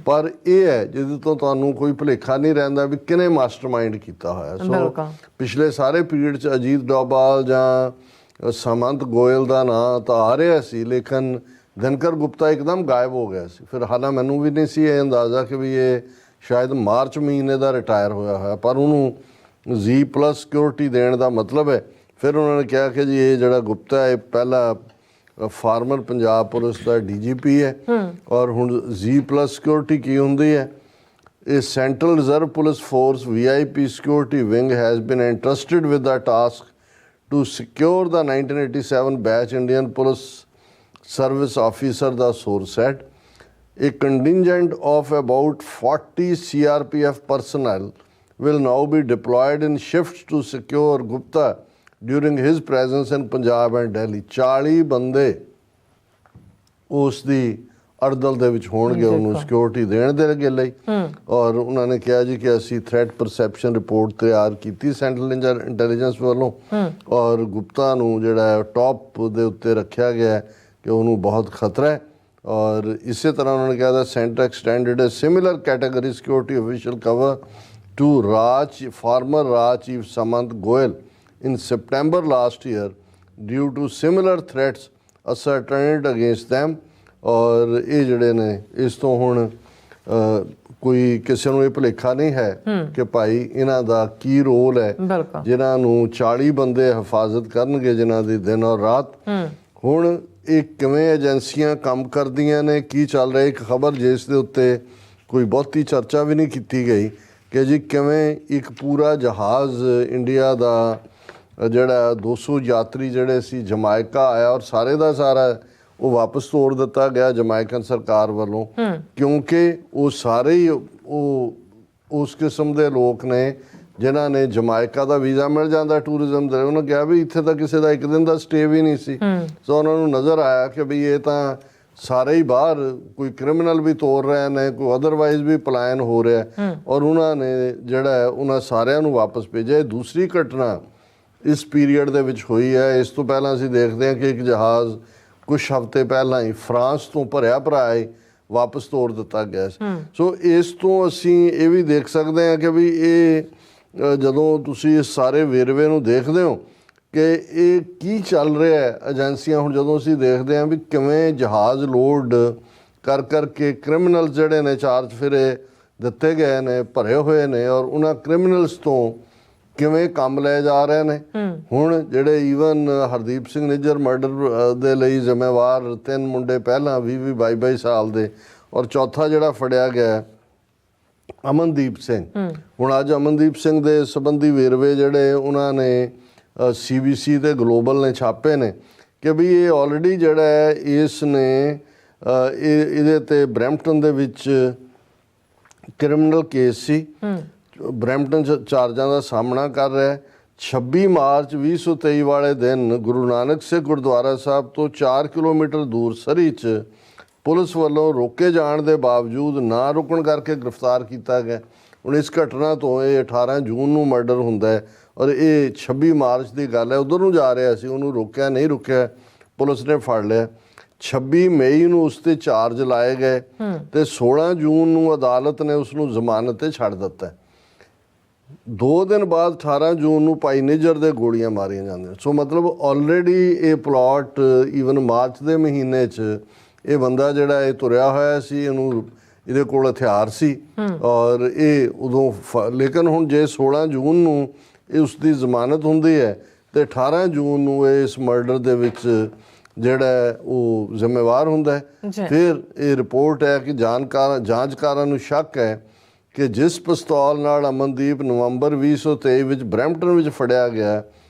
ਪਰ ਇਹ ਹੈ ਜਿਹਦੇ ਤੋਂ ਤੁਹਾਨੂੰ ਕੋਈ ਭੁਲੇਖਾ ਨਹੀਂ ਰਹਿੰਦਾ ਵੀ ਕਿਹਨੇ ਮਾਸਟਰਮਾਈਂਡ ਕੀਤਾ ਹੋਇਆ। ਸੋ ਪਿਛਲੇ ਸਾਰੇ ਪੀਰੀਅਡ 'ਚ ਅਜੀਤ ਡੋਭਾਲ ਜਾਂ ਸਾਮੰਤ ਗੋਇਲ ਦਾ ਨਾਂ ਤਾਂ ਆ ਰਿਹਾ ਸੀ, ਲੇਕਿਨ ਦਿਨਕਰ ਗੁਪਤਾ ਇੱਕਦਮ ਗਾਇਬ ਹੋ ਗਿਆ ਸੀ। ਫਿਰ ਹਾਲਾਂਕਿ ਮੈਨੂੰ ਵੀ ਨਹੀਂ ਸੀ ਇਹ ਅੰਦਾਜ਼ਾ ਕਿ ਵੀ ਇਹ ਸ਼ਾਇਦ ਮਾਰਚ ਮਹੀਨੇ ਦਾ ਰਿਟਾਇਰ ਹੋਇਆ, ਪਰ ਉਹਨੂੰ Z+ ਸਿਕਿਉਰਿਟੀ ਦੇਣ ਦਾ ਮਤਲਬ ਹੈ। ਫਿਰ ਉਹਨਾਂ ਨੇ ਕਿਹਾ ਕਿ ਜੀ ਇਹ ਜਿਹੜਾ ਗੁਪਤਾ ਹੈ ਪਹਿਲਾ ਫਾਰਮਰ ਪੰਜਾਬ ਪੁਲਿਸ ਦਾ DGP ਹੈ, ਔਰ ਹੁਣ Z+ ਸਿਕਿਉਰਿਟੀ ਕੀ ਹੁੰਦੀ ਹੈ? ਇਹ central reserve police force VIP security wing has been entrusted with the task to secure the 1987 batch Indian police service officer the source set. A contingent of about 40 CRPF personnel will now be deployed in shifts to secure Gupta during his presence in Punjab and Delhi. 40 ਬੰਦੇ ਉਸ ਦੀ ਅੜਦਲ ਦੇ ਵਿੱਚ ਹੋਣਗੇ ਉਹਨੂੰ ਸਿਕਿਉਰਿਟੀ ਦੇਣ ਦੇ ਲਈ। ਔਰ ਉਹਨਾਂ ਨੇ ਕਿਹਾ ਜੀ ਕਿ ਅਸੀਂ ਥ੍ਰੈਟ ਪਰਸੈਪਸ਼ਨ ਰਿਪੋਰਟ ਤਿਆਰ ਕੀਤੀ ਸੈਂਟਰਲ ਇੰਟੈਲੀਜੈਂਸ ਵੱਲੋਂ, ਔਰ ਗੁਪਤਾ ਨੂੰ ਜਿਹੜਾ ਹੈ ਟੌਪ ਦੇ ਉੱਤੇ ਰੱਖਿਆ ਗਿਆ ਕਿ ਉਹਨੂੰ ਬਹੁਤ ਖਤਰਾ ਹੈ। ਔਰ ਇਸੇ ਤਰ੍ਹਾਂ ਉਹਨਾਂ ਨੇ ਕਿਹਾ the centre extended a similar category security official cover to former Raj Chief Samant Goel in September last year due to similar threats ascertained against them। ਔਰ ਇਹ ਜਿਹੜੇ ਨੇ ਇਸ ਤੋਂ ਹੁਣ ਕੋਈ ਕਿਸੇ ਨੂੰ ਇਹ ਭੁਲੇਖਾ ਨਹੀਂ ਹੈ ਕਿ ਭਾਈ ਇਹਨਾਂ ਦਾ ਕੀ ਰੋਲ ਹੈ, ਜਿਨ੍ਹਾਂ ਨੂੰ 40 ਬੰਦੇ ਹਿਫਾਜ਼ਤ ਕਰਨਗੇ ਜਿਨ੍ਹਾਂ ਦੀ ਦਿਨ ਔਰ ਰਾਤ। ਹੁਣ ਇਹ ਕਿਵੇਂ ਏਜੰਸੀਆਂ ਕੰਮ ਕਰਦੀਆਂ ਨੇ, ਕੀ ਚੱਲ ਰਿਹਾ, ਇੱਕ ਖਬਰ ਜਿਸ ਦੇ ਉੱਤੇ ਕੋਈ ਬਹੁਤੀ ਚਰਚਾ ਵੀ ਨਹੀਂ ਕੀਤੀ ਗਈ ਕਿ ਜੀ ਕਿਵੇਂ ਇੱਕ ਪੂਰਾ ਜਹਾਜ਼ ਇੰਡੀਆ ਦਾ ਜਿਹੜਾ 200 ਯਾਤਰੀ ਜਿਹੜੇ ਸੀ ਜਮਾਇਕਾ ਆਇਆ ਔਰ ਸਾਰੇ ਦਾ ਸਾਰਾ ਉਹ ਵਾਪਸ ਤੋੜ ਦਿੱਤਾ ਗਿਆ ਜਮਾਇਕਨ ਸਰਕਾਰ ਵੱਲੋਂ, ਕਿਉਂਕਿ ਉਹ ਸਾਰੇ ਹੀ ਉਹ ਉਸ ਕਿਸਮ ਦੇ ਲੋਕ ਨੇ ਜਿਨ੍ਹਾਂ ਨੇ ਜਮਾਇਕਾ ਦਾ ਵੀਜ਼ਾ ਮਿਲ ਜਾਂਦਾ ਟੂਰਿਜ਼ਮ ਦਾ। ਉਹਨਾਂ ਕਿਹਾ ਵੀ ਇੱਥੇ ਤਾਂ ਕਿਸੇ ਦਾ ਇੱਕ ਦਿਨ ਦਾ ਸਟੇ ਵੀ ਨਹੀਂ ਸੀ। ਸੋ ਉਹਨਾਂ ਨੂੰ ਨਜ਼ਰ ਆਇਆ ਕਿ ਵੀ ਇਹ ਤਾਂ ਸਾਰੇ ਹੀ ਬਾਹਰ ਕੋਈ ਕ੍ਰਿਮੀਨਲ ਵੀ ਤੋੜ ਰਹੇ ਨੇ, ਕੋਈ ਅਦਰਵਾਈਜ਼ ਵੀ ਪਲਾਇਨ ਹੋ ਰਿਹਾ, ਔਰ ਉਹਨਾਂ ਨੇ ਜਿਹੜਾ ਹੈ ਉਹਨਾਂ ਸਾਰਿਆਂ ਨੂੰ ਵਾਪਸ ਭੇਜਿਆ। ਇਹ ਦੂਸਰੀ ਘਟਨਾ ਇਸ ਪੀਰੀਅਡ ਦੇ ਵਿੱਚ ਹੋਈ ਹੈ। ਇਸ ਤੋਂ ਪਹਿਲਾਂ ਅਸੀਂ ਦੇਖਦੇ ਹਾਂ ਕਿ ਇੱਕ ਜਹਾਜ਼ ਕੁਛ ਹਫ਼ਤੇ ਪਹਿਲਾਂ ਹੀ ਫਰਾਂਸ ਤੋਂ ਭਰਿਆ ਭਰਾਇਆ ਵਾਪਸ ਤੋੜ ਦਿੱਤਾ ਗਿਆ। ਸੋ ਇਸ ਤੋਂ ਅਸੀਂ ਇਹ ਵੀ ਦੇਖ ਸਕਦੇ ਹਾਂ ਕਿ ਵੀ ਇਹ ਜਦੋਂ ਤੁਸੀਂ ਇਸ ਸਾਰੇ ਵੇਰਵੇ ਨੂੰ ਦੇਖਦੇ ਹੋ ਕਿ ਇਹ ਕੀ ਚੱਲ ਰਿਹਾ ਹੈ ਏਜੰਸੀਆਂ। ਹੁਣ ਜਦੋਂ ਅਸੀਂ ਦੇਖਦੇ ਹਾਂ ਵੀ ਕਿਵੇਂ ਜਹਾਜ਼ ਲੋਡ ਕਰ ਕਰਕੇ ਕ੍ਰਿਮੀਨਲ ਜਿਹੜੇ ਨੇ ਚਾਰਜ ਫਿਰੇ ਦਿੱਤੇ ਗਏ ਨੇ, ਭਰੇ ਹੋਏ ਨੇ, ਔਰ ਉਹਨਾਂ ਕ੍ਰਿਮੀਨਲਸ ਤੋਂ ਕਿਵੇਂ ਕੰਮ ਲਏ ਜਾ ਰਹੇ ਨੇ। ਹੁਣ ਜਿਹੜੇ ਈਵਨ ਹਰਦੀਪ ਸਿੰਘ ਨਿੱਜਰ ਮਰਡਰ ਦੇ ਲਈ ਜ਼ਿੰਮੇਵਾਰ 3 ਮੁੰਡੇ ਪਹਿਲਾਂ 20 22 ਸਾਲ ਦੇ, ਔਰ ਚੌਥਾ ਜਿਹੜਾ ਫੜਿਆ ਗਿਆ ਅਮਨਦੀਪ ਸਿੰਘ। ਹੁਣ ਅੱਜ ਅਮਨਦੀਪ ਸਿੰਘ ਦੇ ਸੰਬੰਧੀ ਵੇਰਵੇ ਜਿਹੜੇ ਉਹਨਾਂ ਨੇ CBC ਤੇ ਗਲੋਬਲ ਨੇ ਛਾਪੇ ਨੇ ਕਿ ਵੀ ਇਹ ਆਲਰੇਡੀ ਜਿਹੜਾ ਹੈ ਇਸ ਨੇ ਇਹਦੇ ਤੇ ਬਰੈਂਪਟਨ ਦੇ ਵਿੱਚ ਕ੍ਰਿਮੀਨਲ ਕੇਸ ਸੀ, ਬਰੈਂਪਟਨ ਚਾਰਜਾਂ ਦਾ ਸਾਹਮਣਾ ਕਰ ਰਿਹਾ ਹੈ। 26 ਮਾਰਚ 2023 ਵਾਲੇ ਦਿਨ ਗੁਰੂ ਨਾਨਕ ਸਿੱਖ ਗੁਰਦੁਆਰਾ ਸਾਹਿਬ ਤੋਂ 4 ਕਿਲੋਮੀਟਰ ਦੂਰ ਸਰੀ 'ਚ ਪੁਲਿਸ ਵੱਲੋਂ ਰੋਕੇ ਜਾਣ ਦੇ ਬਾਵਜੂਦ ਨਾ ਰੁਕਣ ਕਰਕੇ ਗ੍ਰਿਫਤਾਰ ਕੀਤਾ ਗਿਆ। ਹੁਣ ਇਸ ਘਟਨਾ ਤੋਂ ਇਹ 18 ਜੂਨ ਨੂੰ ਮਰਡਰ ਹੁੰਦਾ ਹੈ ਔਰ ਇਹ 26 ਮਾਰਚ ਦੀ ਗੱਲ ਹੈ। ਉਧਰ ਨੂੰ ਜਾ ਰਿਹਾ ਸੀ, ਉਹਨੂੰ ਰੋਕਿਆ ਨਹੀਂ, ਰੁਕਿਆ, ਪੁਲਿਸ ਨੇ ਫੜ ਲਿਆ। 26 ਮਈ ਨੂੰ ਉਸ ਤੇ ਚਾਰਜ ਲਾਏ ਗਏ ਤੇ 16 ਜੂਨ ਨੂੰ ਅਦਾਲਤ ਨੇ ਉਸ ਨੂੰ ਜ਼ਮਾਨਤ ਤੇ ਛੱਡ ਦਿੱਤਾ। 2 ਦਿਨ ਬਾਅਦ 18 ਜੂਨ ਨੂੰ ਭਾਈ ਨਿੱਜਰ ਦੇ ਗੋਲੀਆਂ ਮਾਰੀਆਂ ਜਾਂਦੀਆਂ। ਸੋ ਮਤਲਬ ਆਲਰੇਡੀ ਇਹ ਪਲਾਟ ਈਵਨ ਮਾਰਚ ਦੇ ਮਹੀਨੇ 'ਚ ਇਹ ਬੰਦਾ ਜਿਹੜਾ ਇਹ ਤੁਰਿਆ ਹੋਇਆ ਸੀ, ਇਹਨੂੰ ਇਹਦੇ ਕੋਲ ਹਥਿਆਰ ਸੀ ਔਰ ਇਹ ਉਦੋਂ ਲੇਕਿਨ ਹੁਣ ਜੇ 16 ਜੂਨ ਨੂੰ ਇਹ ਉਸ ਦੀ ਜ਼ਮਾਨਤ ਹੁੰਦੀ ਹੈ ਤੇ 18 ਜੂਨ ਨੂੰ ਇਹ ਇਸ ਮਰਡਰ ਦੇ ਵਿੱਚ ਜਿਹੜਾ ਉਹ ਜ਼ਿੰਮੇਵਾਰ ਹੁੰਦਾ ਹੈ। ਫਿਰ ਇਹ ਰਿਪੋਰਟ ਹੈ ਕਿ ਜਾਂਚਕਾਰਾਂ ਨੂੰ ਸ਼ੱਕ ਹੈ ਕਿ ਜਿਸ ਪਿਸਤੌਲ ਨਾਲ ਅਮਨਦੀਪ ਨਵੰਬਰ 2023 ਵਿੱਚ ਬਰੈਂਪਟਨ ਵਿੱਚ ਫੜਿਆ ਗਿਆ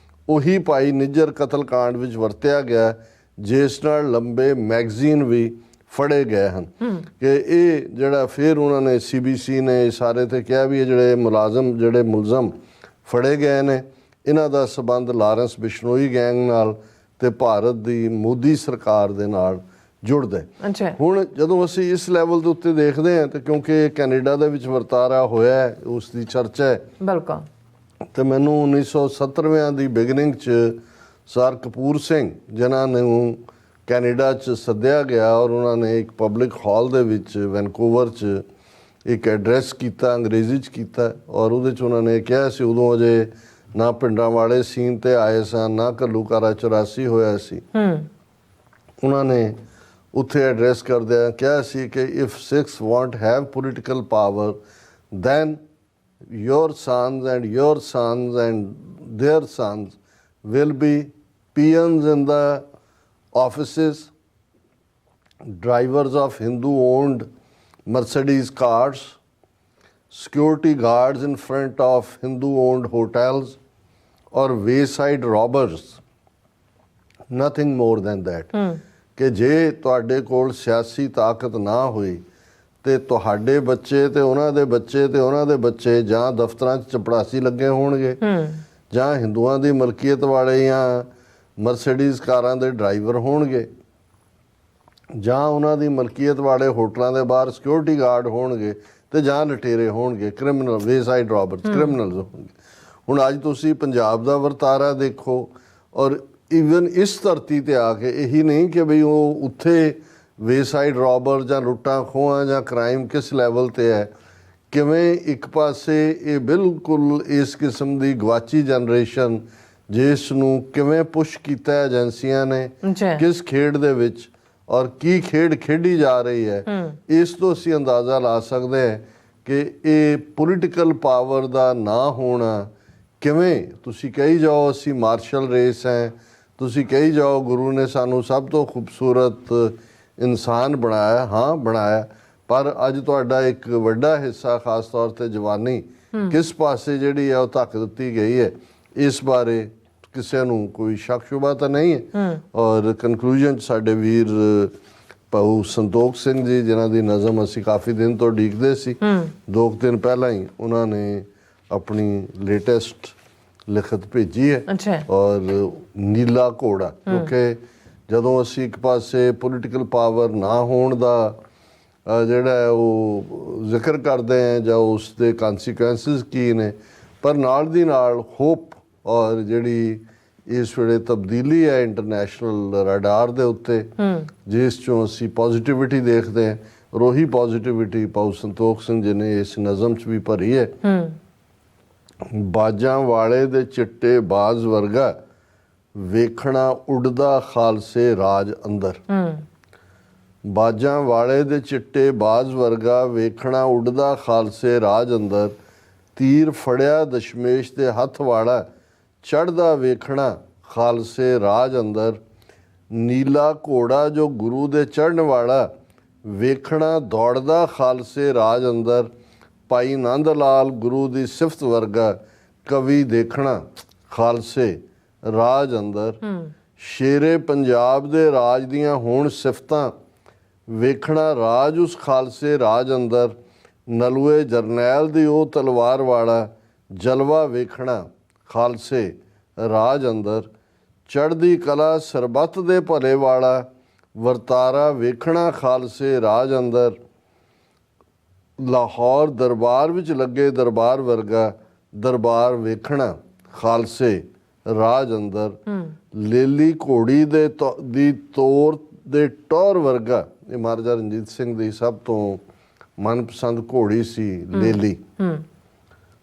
ਉਹੀ ਭਾਈ ਨਿੱਜਰ ਕਤਲकांड ਵਿੱਚ ਵਰਤਿਆ ਗਿਆ, ਜਿਸ ਨਾਲ ਲੰਬੇ ਮੈਗਜ਼ੀਨ ਵੀ ਫੜੇ ਗਏ ਹਨ। ਕਿ ਇਹ ਜਿਹੜਾ ਫਿਰ ਉਹਨਾਂ ਨੇ CBC ਨੇ ਸਾਰੇ ਤੇ ਕਿਹਾ ਵੀ ਇਹ ਜਿਹੜੇ ਮੁਲਜ਼ਮ ਫੜੇ ਗਏ ਨੇ ਇਹਨਾਂ ਦਾ ਸਬੰਧ ਲਾਰੈਂਸ ਬਿਸ਼ਨੋਈ ਗੈਂਗ ਨਾਲ ਤੇ ਭਾਰਤ ਦੀ ਮੋਦੀ ਸਰਕਾਰ ਦੇ ਨਾਲ ਜੁੜਦਾ ਹੈ। ਹੁਣ ਜਦੋਂ ਅਸੀਂ ਇਸ ਲੈਵਲ ਦੇ ਉੱਤੇ ਦੇਖਦੇ ਹਾਂ ਤੇ ਕਿਉਂਕਿ ਕੈਨੇਡਾ ਦੇ ਵਿੱਚ ਵਰਤਾਰਾ ਹੋਇਆ ਉਸ ਦੀ ਚਰਚਾ ਹੈ ਬਿਲਕੁਲ, ਤੇ ਮੈਨੂੰ 1970ਵਿਆਂ ਦੀ ਬਿਗਨਿੰਗ 'ਚ ਸਰ ਕਪੂਰ ਸਿੰਘ ਜਿਨ੍ਹਾਂ ਨੂੰ ਕੈਨੇਡਾ 'ਚ ਸੱਦਿਆ ਗਿਆ ਔਰ ਉਹਨਾਂ ਨੇ ਇੱਕ ਪਬਲਿਕ ਹਾਲ ਦੇ ਵਿੱਚ ਵੈਨਕੂਵਰ 'ਚ ਇੱਕ ਐਡਰੈਸ ਕੀਤਾ, ਅੰਗਰੇਜ਼ੀ 'ਚ ਕੀਤਾ, ਔਰ ਉਹਦੇ 'ਚ ਉਹਨਾਂ ਨੇ ਕਿਹਾ ਸੀ ਉਦੋਂ ਅਜੇ ਨਾ ਪਿੰਡਾਂ ਵਾਲੇ ਸੀਨ ਤੇ ਆਏ ਸਨ, ਨਾ ਘੱਲੂਘਾਰਾ 84 ਹੋਇਆ ਸੀ। ਉਹਨਾਂ ਨੇ ਉੱਥੇ ਐਡਰੈਸ ਕਰਦਿਆਂ ਕਿਹਾ ਸੀ ਕਿ if Sikhs want have political power than your sons and their sons will be peons in the offices, drivers of Hindu-owned Mercedes cars, security guards in front of Hindu-owned hotels, or wayside robbers. Nothing more than that. ਕਿ ਜੇ ਤੁਹਾਡੇ ਕੋਲ ਸਿਆਸੀ ਤਾਕਤ ਨਾ ਹੋਈ ਤੇ ਤੁਹਾਡੇ ਬੱਚੇ ਤੇ ਉਹਨਾਂ ਦੇ ਬੱਚੇ ਤੇ ਉਹਨਾਂ ਦੇ ਬੱਚੇ ਜਾਂ ਦਫ਼ਤਰਾਂ 'ਚ ਚਪੜਾਸੀ ਲੱਗੇ ਹੋਣਗੇ ਜਾਂ ਹਿੰਦੂਆਂ ਦੀ ਮਲਕੀਅਤ ਵਾਲੇ ਜਾਂ ਮਰਸੀਡੀਜ਼ ਕਾਰਾਂ ਦੇ ਡਰਾਈਵਰ ਹੋਣਗੇ। ਜਾਂ ਉਹਨਾਂ ਦੀ ਮਲਕੀਅਤ ਵਾਲੇ ਹੋਟਲਾਂ ਦੇ ਬਾਹਰ ਸਿਕਿਉਰਿਟੀ ਗਾਰਡ ਹੋਣਗੇ ਤੇ ਜਾਂ ਲਟੇਰੇ ਹੋਣਗੇ, ਕ੍ਰਿਮੀਨਲ ਵੇਸਾਈਡ ਰੋਬਰਸ ਕ੍ਰਿਮੀਨਲਸ ਹੋਣਗੇ। ਹੁਣ ਅੱਜ ਤੁਸੀਂ ਪੰਜਾਬ ਦਾ ਵਰਤਾਰਾ ਦੇਖੋ, ਔਰ ਈਵਨ ਇਸ ਧਰਤੀ ਤੇ ਆ ਕੇ ਇਹੀ ਨਹੀਂ ਕਿ ਬਈ ਉਹ ਉੱਥੇ ਵੇਸਾਈਡ ਰੋਬਰ ਜਾਂ ਲੁੱਟਾਂ ਖੋਹਾਂ ਜਾਂ ਕ੍ਰਾਈਮ ਕਿਸ ਲੈਵਲ ਤੇ ਹੈ, ਕਿਵੇਂ ਇੱਕ ਪਾਸੇ ਇਹ ਬਿਲਕੁਲ ਇਸ ਕਿਸਮ ਦੀ ਗਵਾਚੀ ਜਨਰੇਸ਼ਨ ਜਿਸ ਨੂੰ ਕਿਵੇਂ ਪੁਸ਼ ਕੀਤਾ ਏਜੰਸੀਆਂ ਨੇ, ਕਿਸ ਖੇਡ ਦੇ ਵਿੱਚ ਔਰ ਕੀ ਖੇਡ ਖੇਡੀ ਜਾ ਰਹੀ ਹੈ, ਇਸ ਤੋਂ ਅਸੀਂ ਅੰਦਾਜ਼ਾ ਲਾ ਸਕਦੇ ਹਾਂ ਕਿ ਇਹ ਪੋਲੀਟੀਕਲ ਪਾਵਰ ਦਾ ਨਾ ਹੋਣਾ ਕਿਵੇਂ। ਤੁਸੀਂ ਕਹੀ ਜਾਓ ਅਸੀਂ ਮਾਰਸ਼ਲ ਰੇਸ ਹੈ, ਤੁਸੀਂ ਕਹੀ ਜਾਓ ਗੁਰੂ ਨੇ ਸਾਨੂੰ ਸਭ ਤੋਂ ਖੂਬਸੂਰਤ ਇਨਸਾਨ ਬਣਾਇਆ, ਹਾਂ ਬਣਾਇਆ, ਪਰ ਅੱਜ ਤੁਹਾਡਾ ਇੱਕ ਵੱਡਾ ਹਿੱਸਾ ਖਾਸ ਤੌਰ ਤੇ ਜਵਾਨੀ ਕਿਸ ਪਾਸੇ ਜਿਹੜੀ ਹੈ ਉਹ ਧੱਕ ਦਿੱਤੀ ਗਈ ਹੈ, ਇਸ ਬਾਰੇ ਕਿਸੇ ਨੂੰ ਕੋਈ ਸ਼ੱਕ ਸ਼ੁਬਾ ਤਾਂ ਨਹੀਂ ਹੈ। ਔਰ ਕਨਕਲੂਜਨ 'ਚ ਸਾਡੇ ਵੀਰ ਭਾਊ ਸੰਤੋਖ ਸਿੰਘ ਜੀ, ਜਿਨ੍ਹਾਂ ਦੀ ਨਜ਼ਮ ਅਸੀਂ ਕਾਫੀ ਦਿਨ ਤੋਂ ਉਡੀਕਦੇ ਸੀ, 2 ਦਿਨ ਪਹਿਲਾਂ ਹੀ ਉਹਨਾਂ ਨੇ ਆਪਣੀ ਲੇਟੈਸਟ ਲਿਖਤ ਭੇਜੀ ਹੈ। ਔਰ ਨੀਲਾ ਘੋੜਾ, ਕਿਉਂਕਿ ਜਦੋਂ ਅਸੀਂ ਇੱਕ ਪਾਸੇ ਪੋਲੀਟੀਕਲ ਪਾਵਰ ਨਾ ਹੋਣ ਦਾ ਜਿਹੜਾ ਹੈ ਉਹ ਜ਼ਿਕਰ ਕਰਦੇ ਹਾਂ ਜਾਂ ਉਸ ਦੇ ਕਨਸੀਕੁਐਂਸਿਸ ਕੀ ਨੇ, ਪਰ ਨਾਲ ਦੀ ਨਾਲ ਹੋਪ ਔਰ ਜਿਹੜੀ ਇਸ ਵੇਲੇ ਤਬਦੀਲੀ ਹੈ ਇੰਟਰਨੈਸ਼ਨਲ ਰਡਾਰ ਦੇ ਉੱਤੇ, ਜਿਸ ਚੋਂ ਅਸੀਂ ਪੋਜ਼ਿਟਿਵਿਟੀ ਦੇਖਦੇ ਹਾਂ, ਔਰ ਉਹੀ ਪੋਜ਼ਿਟਿਵਿਟੀ ਭਾਊ ਸੰਤੋਖ ਸਿੰਘ ਜੀ ਨੇ ਇਸ ਨਜ਼ਮ 'ਚ ਵੀ ਭਰੀ ਹੈ। ਬਾਜਾਂ ਵਾਲੇ ਦੇ ਚਿੱਟੇ ਬਾਜ਼ ਵਰਗਾ ਵੇਖਣਾ ਉੱਡਦਾ ਖਾਲਸੇ ਰਾਜ ਅੰਦਰ। ਬਾਜਾਂ ਵਾਲੇ ਦੇ ਚਿੱਟੇ ਬਾਜ਼ ਵਰਗਾ ਵੇਖਣਾ ਉੱਡਦਾ ਖਾਲਸੇ ਰਾਜ ਅੰਦਰ, ਤੀਰ ਫੜਿਆ ਦਸ਼ਮੇਸ਼ ਦੇ ਹੱਥ ਵਾਲਾ ਚੜ੍ਹਦਾ ਵੇਖਣਾ ਖਾਲਸੇ ਰਾਜ ਅੰਦਰ। ਨੀਲਾ ਘੋੜਾ ਜੋ ਗੁਰੂ ਦੇ ਚੜ੍ਹਨ ਵਾਲਾ, ਵੇਖਣਾ ਦੌੜਦਾ ਖਾਲਸੇ ਰਾਜ ਅੰਦਰ। ਭਾਈ ਨੰਦ ਲਾਲ ਗੁਰੂ ਦੀ ਸਿਫਤ ਵਰਗਾ ਕਵੀ ਦੇਖਣਾ ਖਾਲਸੇ ਰਾਜ ਅੰਦਰ। ਸ਼ੇਰੇ ਪੰਜਾਬ ਦੇ ਰਾਜ ਦੀਆਂ ਹੋਣ ਸਿਫਤਾਂ, ਵੇਖਣਾ ਰਾਜ ਉਸ ਖਾਲਸੇ ਰਾਜ ਅੰਦਰ। ਨਲੂਏ ਜਰਨੈਲ ਦੀ ਉਹ ਤਲਵਾਰ ਵਾਲਾ, ਜਲਵਾ ਵੇਖਣਾ ਖਾਲਸੇ ਰਾਜ ਅੰਦਰ। ਚੜ੍ਹਦੀ ਕਲਾ ਸਰਬੱਤ ਦੇ ਭਲੇ ਵਾਲਾ, ਵਰਤਾਰਾ ਵੇਖਣਾ ਖਾਲਸੇ ਰਾਜ ਅੰਦਰ। ਲਾਹੌਰ ਦਰਬਾਰ ਵਿੱਚ ਲੱਗੇ ਦਰਬਾਰ ਵਰਗਾ, ਦਰਬਾਰ ਵੇਖਣਾ ਖਾਲਸੇ ਰਾਜ ਅੰਦਰ। ਲੇਲੀ ਘੋੜੀ ਦੀ ਤੋਰ ਦੇ ਟੌਰ ਵਰਗਾ, ਇਹ ਮਹਾਰਾਜਾ ਰਣਜੀਤ ਸਿੰਘ ਦੀ ਸਭ ਤੋਂ ਮਨਪਸੰਦ ਘੋੜੀ ਸੀ ਲੇਲੀ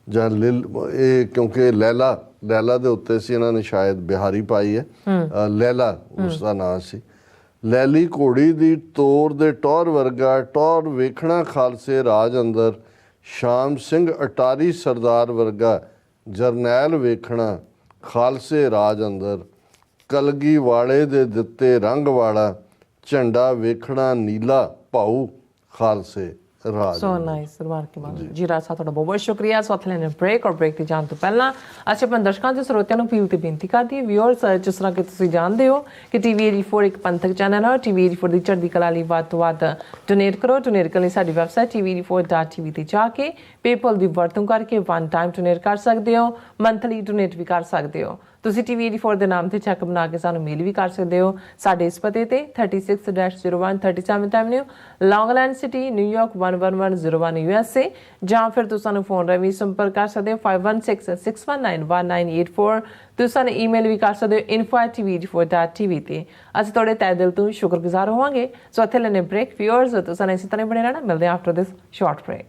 ਜਾਂ ਇਹ, ਕਿਉਂਕਿ ਲੈਲਾ ਦੇ ਉੱਤੇ ਸੀ ਇਹਨਾਂ ਨੇ ਸ਼ਾਇਦ ਬਿਹਾਰੀ ਪਾਈ ਹੈ, ਲੈਲਾ ਉਸਦਾ ਨਾਂ ਸੀ। ਲੈਲੀ ਘੋੜੀ ਦੀ ਤੋਰ ਦੇ ਟੌਰ ਵਰਗਾ, ਟੌਰ ਵੇਖਣਾ ਖਾਲਸੇ ਰਾਜ ਅੰਦਰ। ਸ਼ਾਮ ਸਿੰਘ ਅਟਾਰੀ ਸਰਦਾਰ ਵਰਗਾ, ਜਰਨੈਲ ਵੇਖਣਾ ਖਾਲਸੇ ਰਾਜ ਅੰਦਰ। ਕਲਗੀ ਵਾਲੇ ਦੇ ਦਿੱਤੇ ਰੰਗ ਵਾਲਾ, ਝੰਡਾ ਵੇਖਣਾ ਨੀਲਾ ਭਾਊ ਖਾਲਸੇ ਰਾਜ। ਸੋ ਨਾਈਸ ਸਰਵਾਰ ਕੇ ਬਾਤ ਜੀ। ਰਾਜ ਸਾਹਿਬ ਤੁਹਾਡਾ ਬਹੁਤ ਬਹੁਤ ਸ਼ੁਕਰੀਆ। ਸੋ ਅਥਲੇ ਨੇ ਬ੍ਰੇਕ ਔਰ ਬ੍ਰੇਕ ਤੇ ਜਾਣ ਤੋਂ ਪਹਿਲਾਂ ਅਸੀਂ ਆਪਣੇ ਦਰਸ਼ਕਾਂ ਤੇ ਸਰੋਤਿਆਂ ਨੂੰ ਅਪੀਲ ਤੇ ਬੇਨਤੀ ਕਰਦੀ ਹੈ, ਵਿਊਅਰਸ, ਜਿਸ ਤਰ੍ਹਾਂ ਕਿ ਤੁਸੀਂ ਜਾਣਦੇ ਹੋ ਕਿ ਟੀਵੀ 84 ਇੱਕ ਪੰਥਕ ਚੈਨਲ ਹੈ। ਟੀਵੀ 84 ਦੀ ਚੜ੍ਹਦੀ ਕਲਾ ਲਈ ਵੱਧ ਤੋਂ ਵੱਧ ਡੋਨੇਟ ਕਰੋ। ਡੋਨੇਟ ਕਰਨ ਲਈ ਸਾਡੀ ਵੈਬਸਾਈਟ tv84.tv ਤੇ ਜਾ ਕੇ ਪੇਪਲ ਦੀ ਵਰਤੋਂ ਕਰਕੇ 1 ਟਾਈਮ ਡੋਨੇਟ ਕਰ ਸਕਦੇ ਹੋ, ਮੰਥਲੀ ਡੋਨੇਟ ਵੀ ਕਰ ਸਕਦੇ ਹੋ। ਤੁਸੀਂ ਟੀਵੀ 84 ਦੇ ਨਾਮ ਤੇ ਚੈੱਕ ਬਣਾ ਕੇ ਸਾਨੂੰ ਮੇਲ ਵੀ ਕਰ ਸਕਦੇ ਹੋ ਸਾਡੇ ਇਸ ਪਤੇ ਤੇ 36-01 37th ਐਵਨਿਊ, ਲੌਂਗ ਆਈਲੈਂਡ ਸਿਟੀ, ਨਿਊਯਾਰਕ 11101 USA, ਜਾਂ ਫਿਰ ਤੁਸੀਂ ਸਾਨੂੰ ਫੋਨ ਰਾਹੀਂ ਸੰਪਰਕ ਕਰ ਸਕਦੇ ਹੋ 5166191984। ਤੁਸੀਂ ਸਾਨੂੰ ਈਮੇਲ ਵੀ ਕਰ ਸਕਦੇ ਹੋ info@tv84.tv ਤੇ। ਅਸੀਂ ਤੁਹਾਡੇ ਤਹਿ ਦਿਲ ਤੋਂ ਸ਼ੁਕਰਗੁਜ਼ਾਰ ਹੋਵਾਂਗੇ। ਸੋ ਇੱਥੇ ਲੈਣੇ ਬ੍ਰੇਕ। ਵਿਊਅਰਸ, ਤੁਸੀਂ ਇਸੇ ਤਰ੍ਹਾਂ ਬਣੇ ਰਹਿਣਾ। ਮਿਲਦੇ ਹਾਂ ਆਫਟਰ ਦਿਸ ਸ਼ਾਰਟ ਬ੍ਰੇਕ।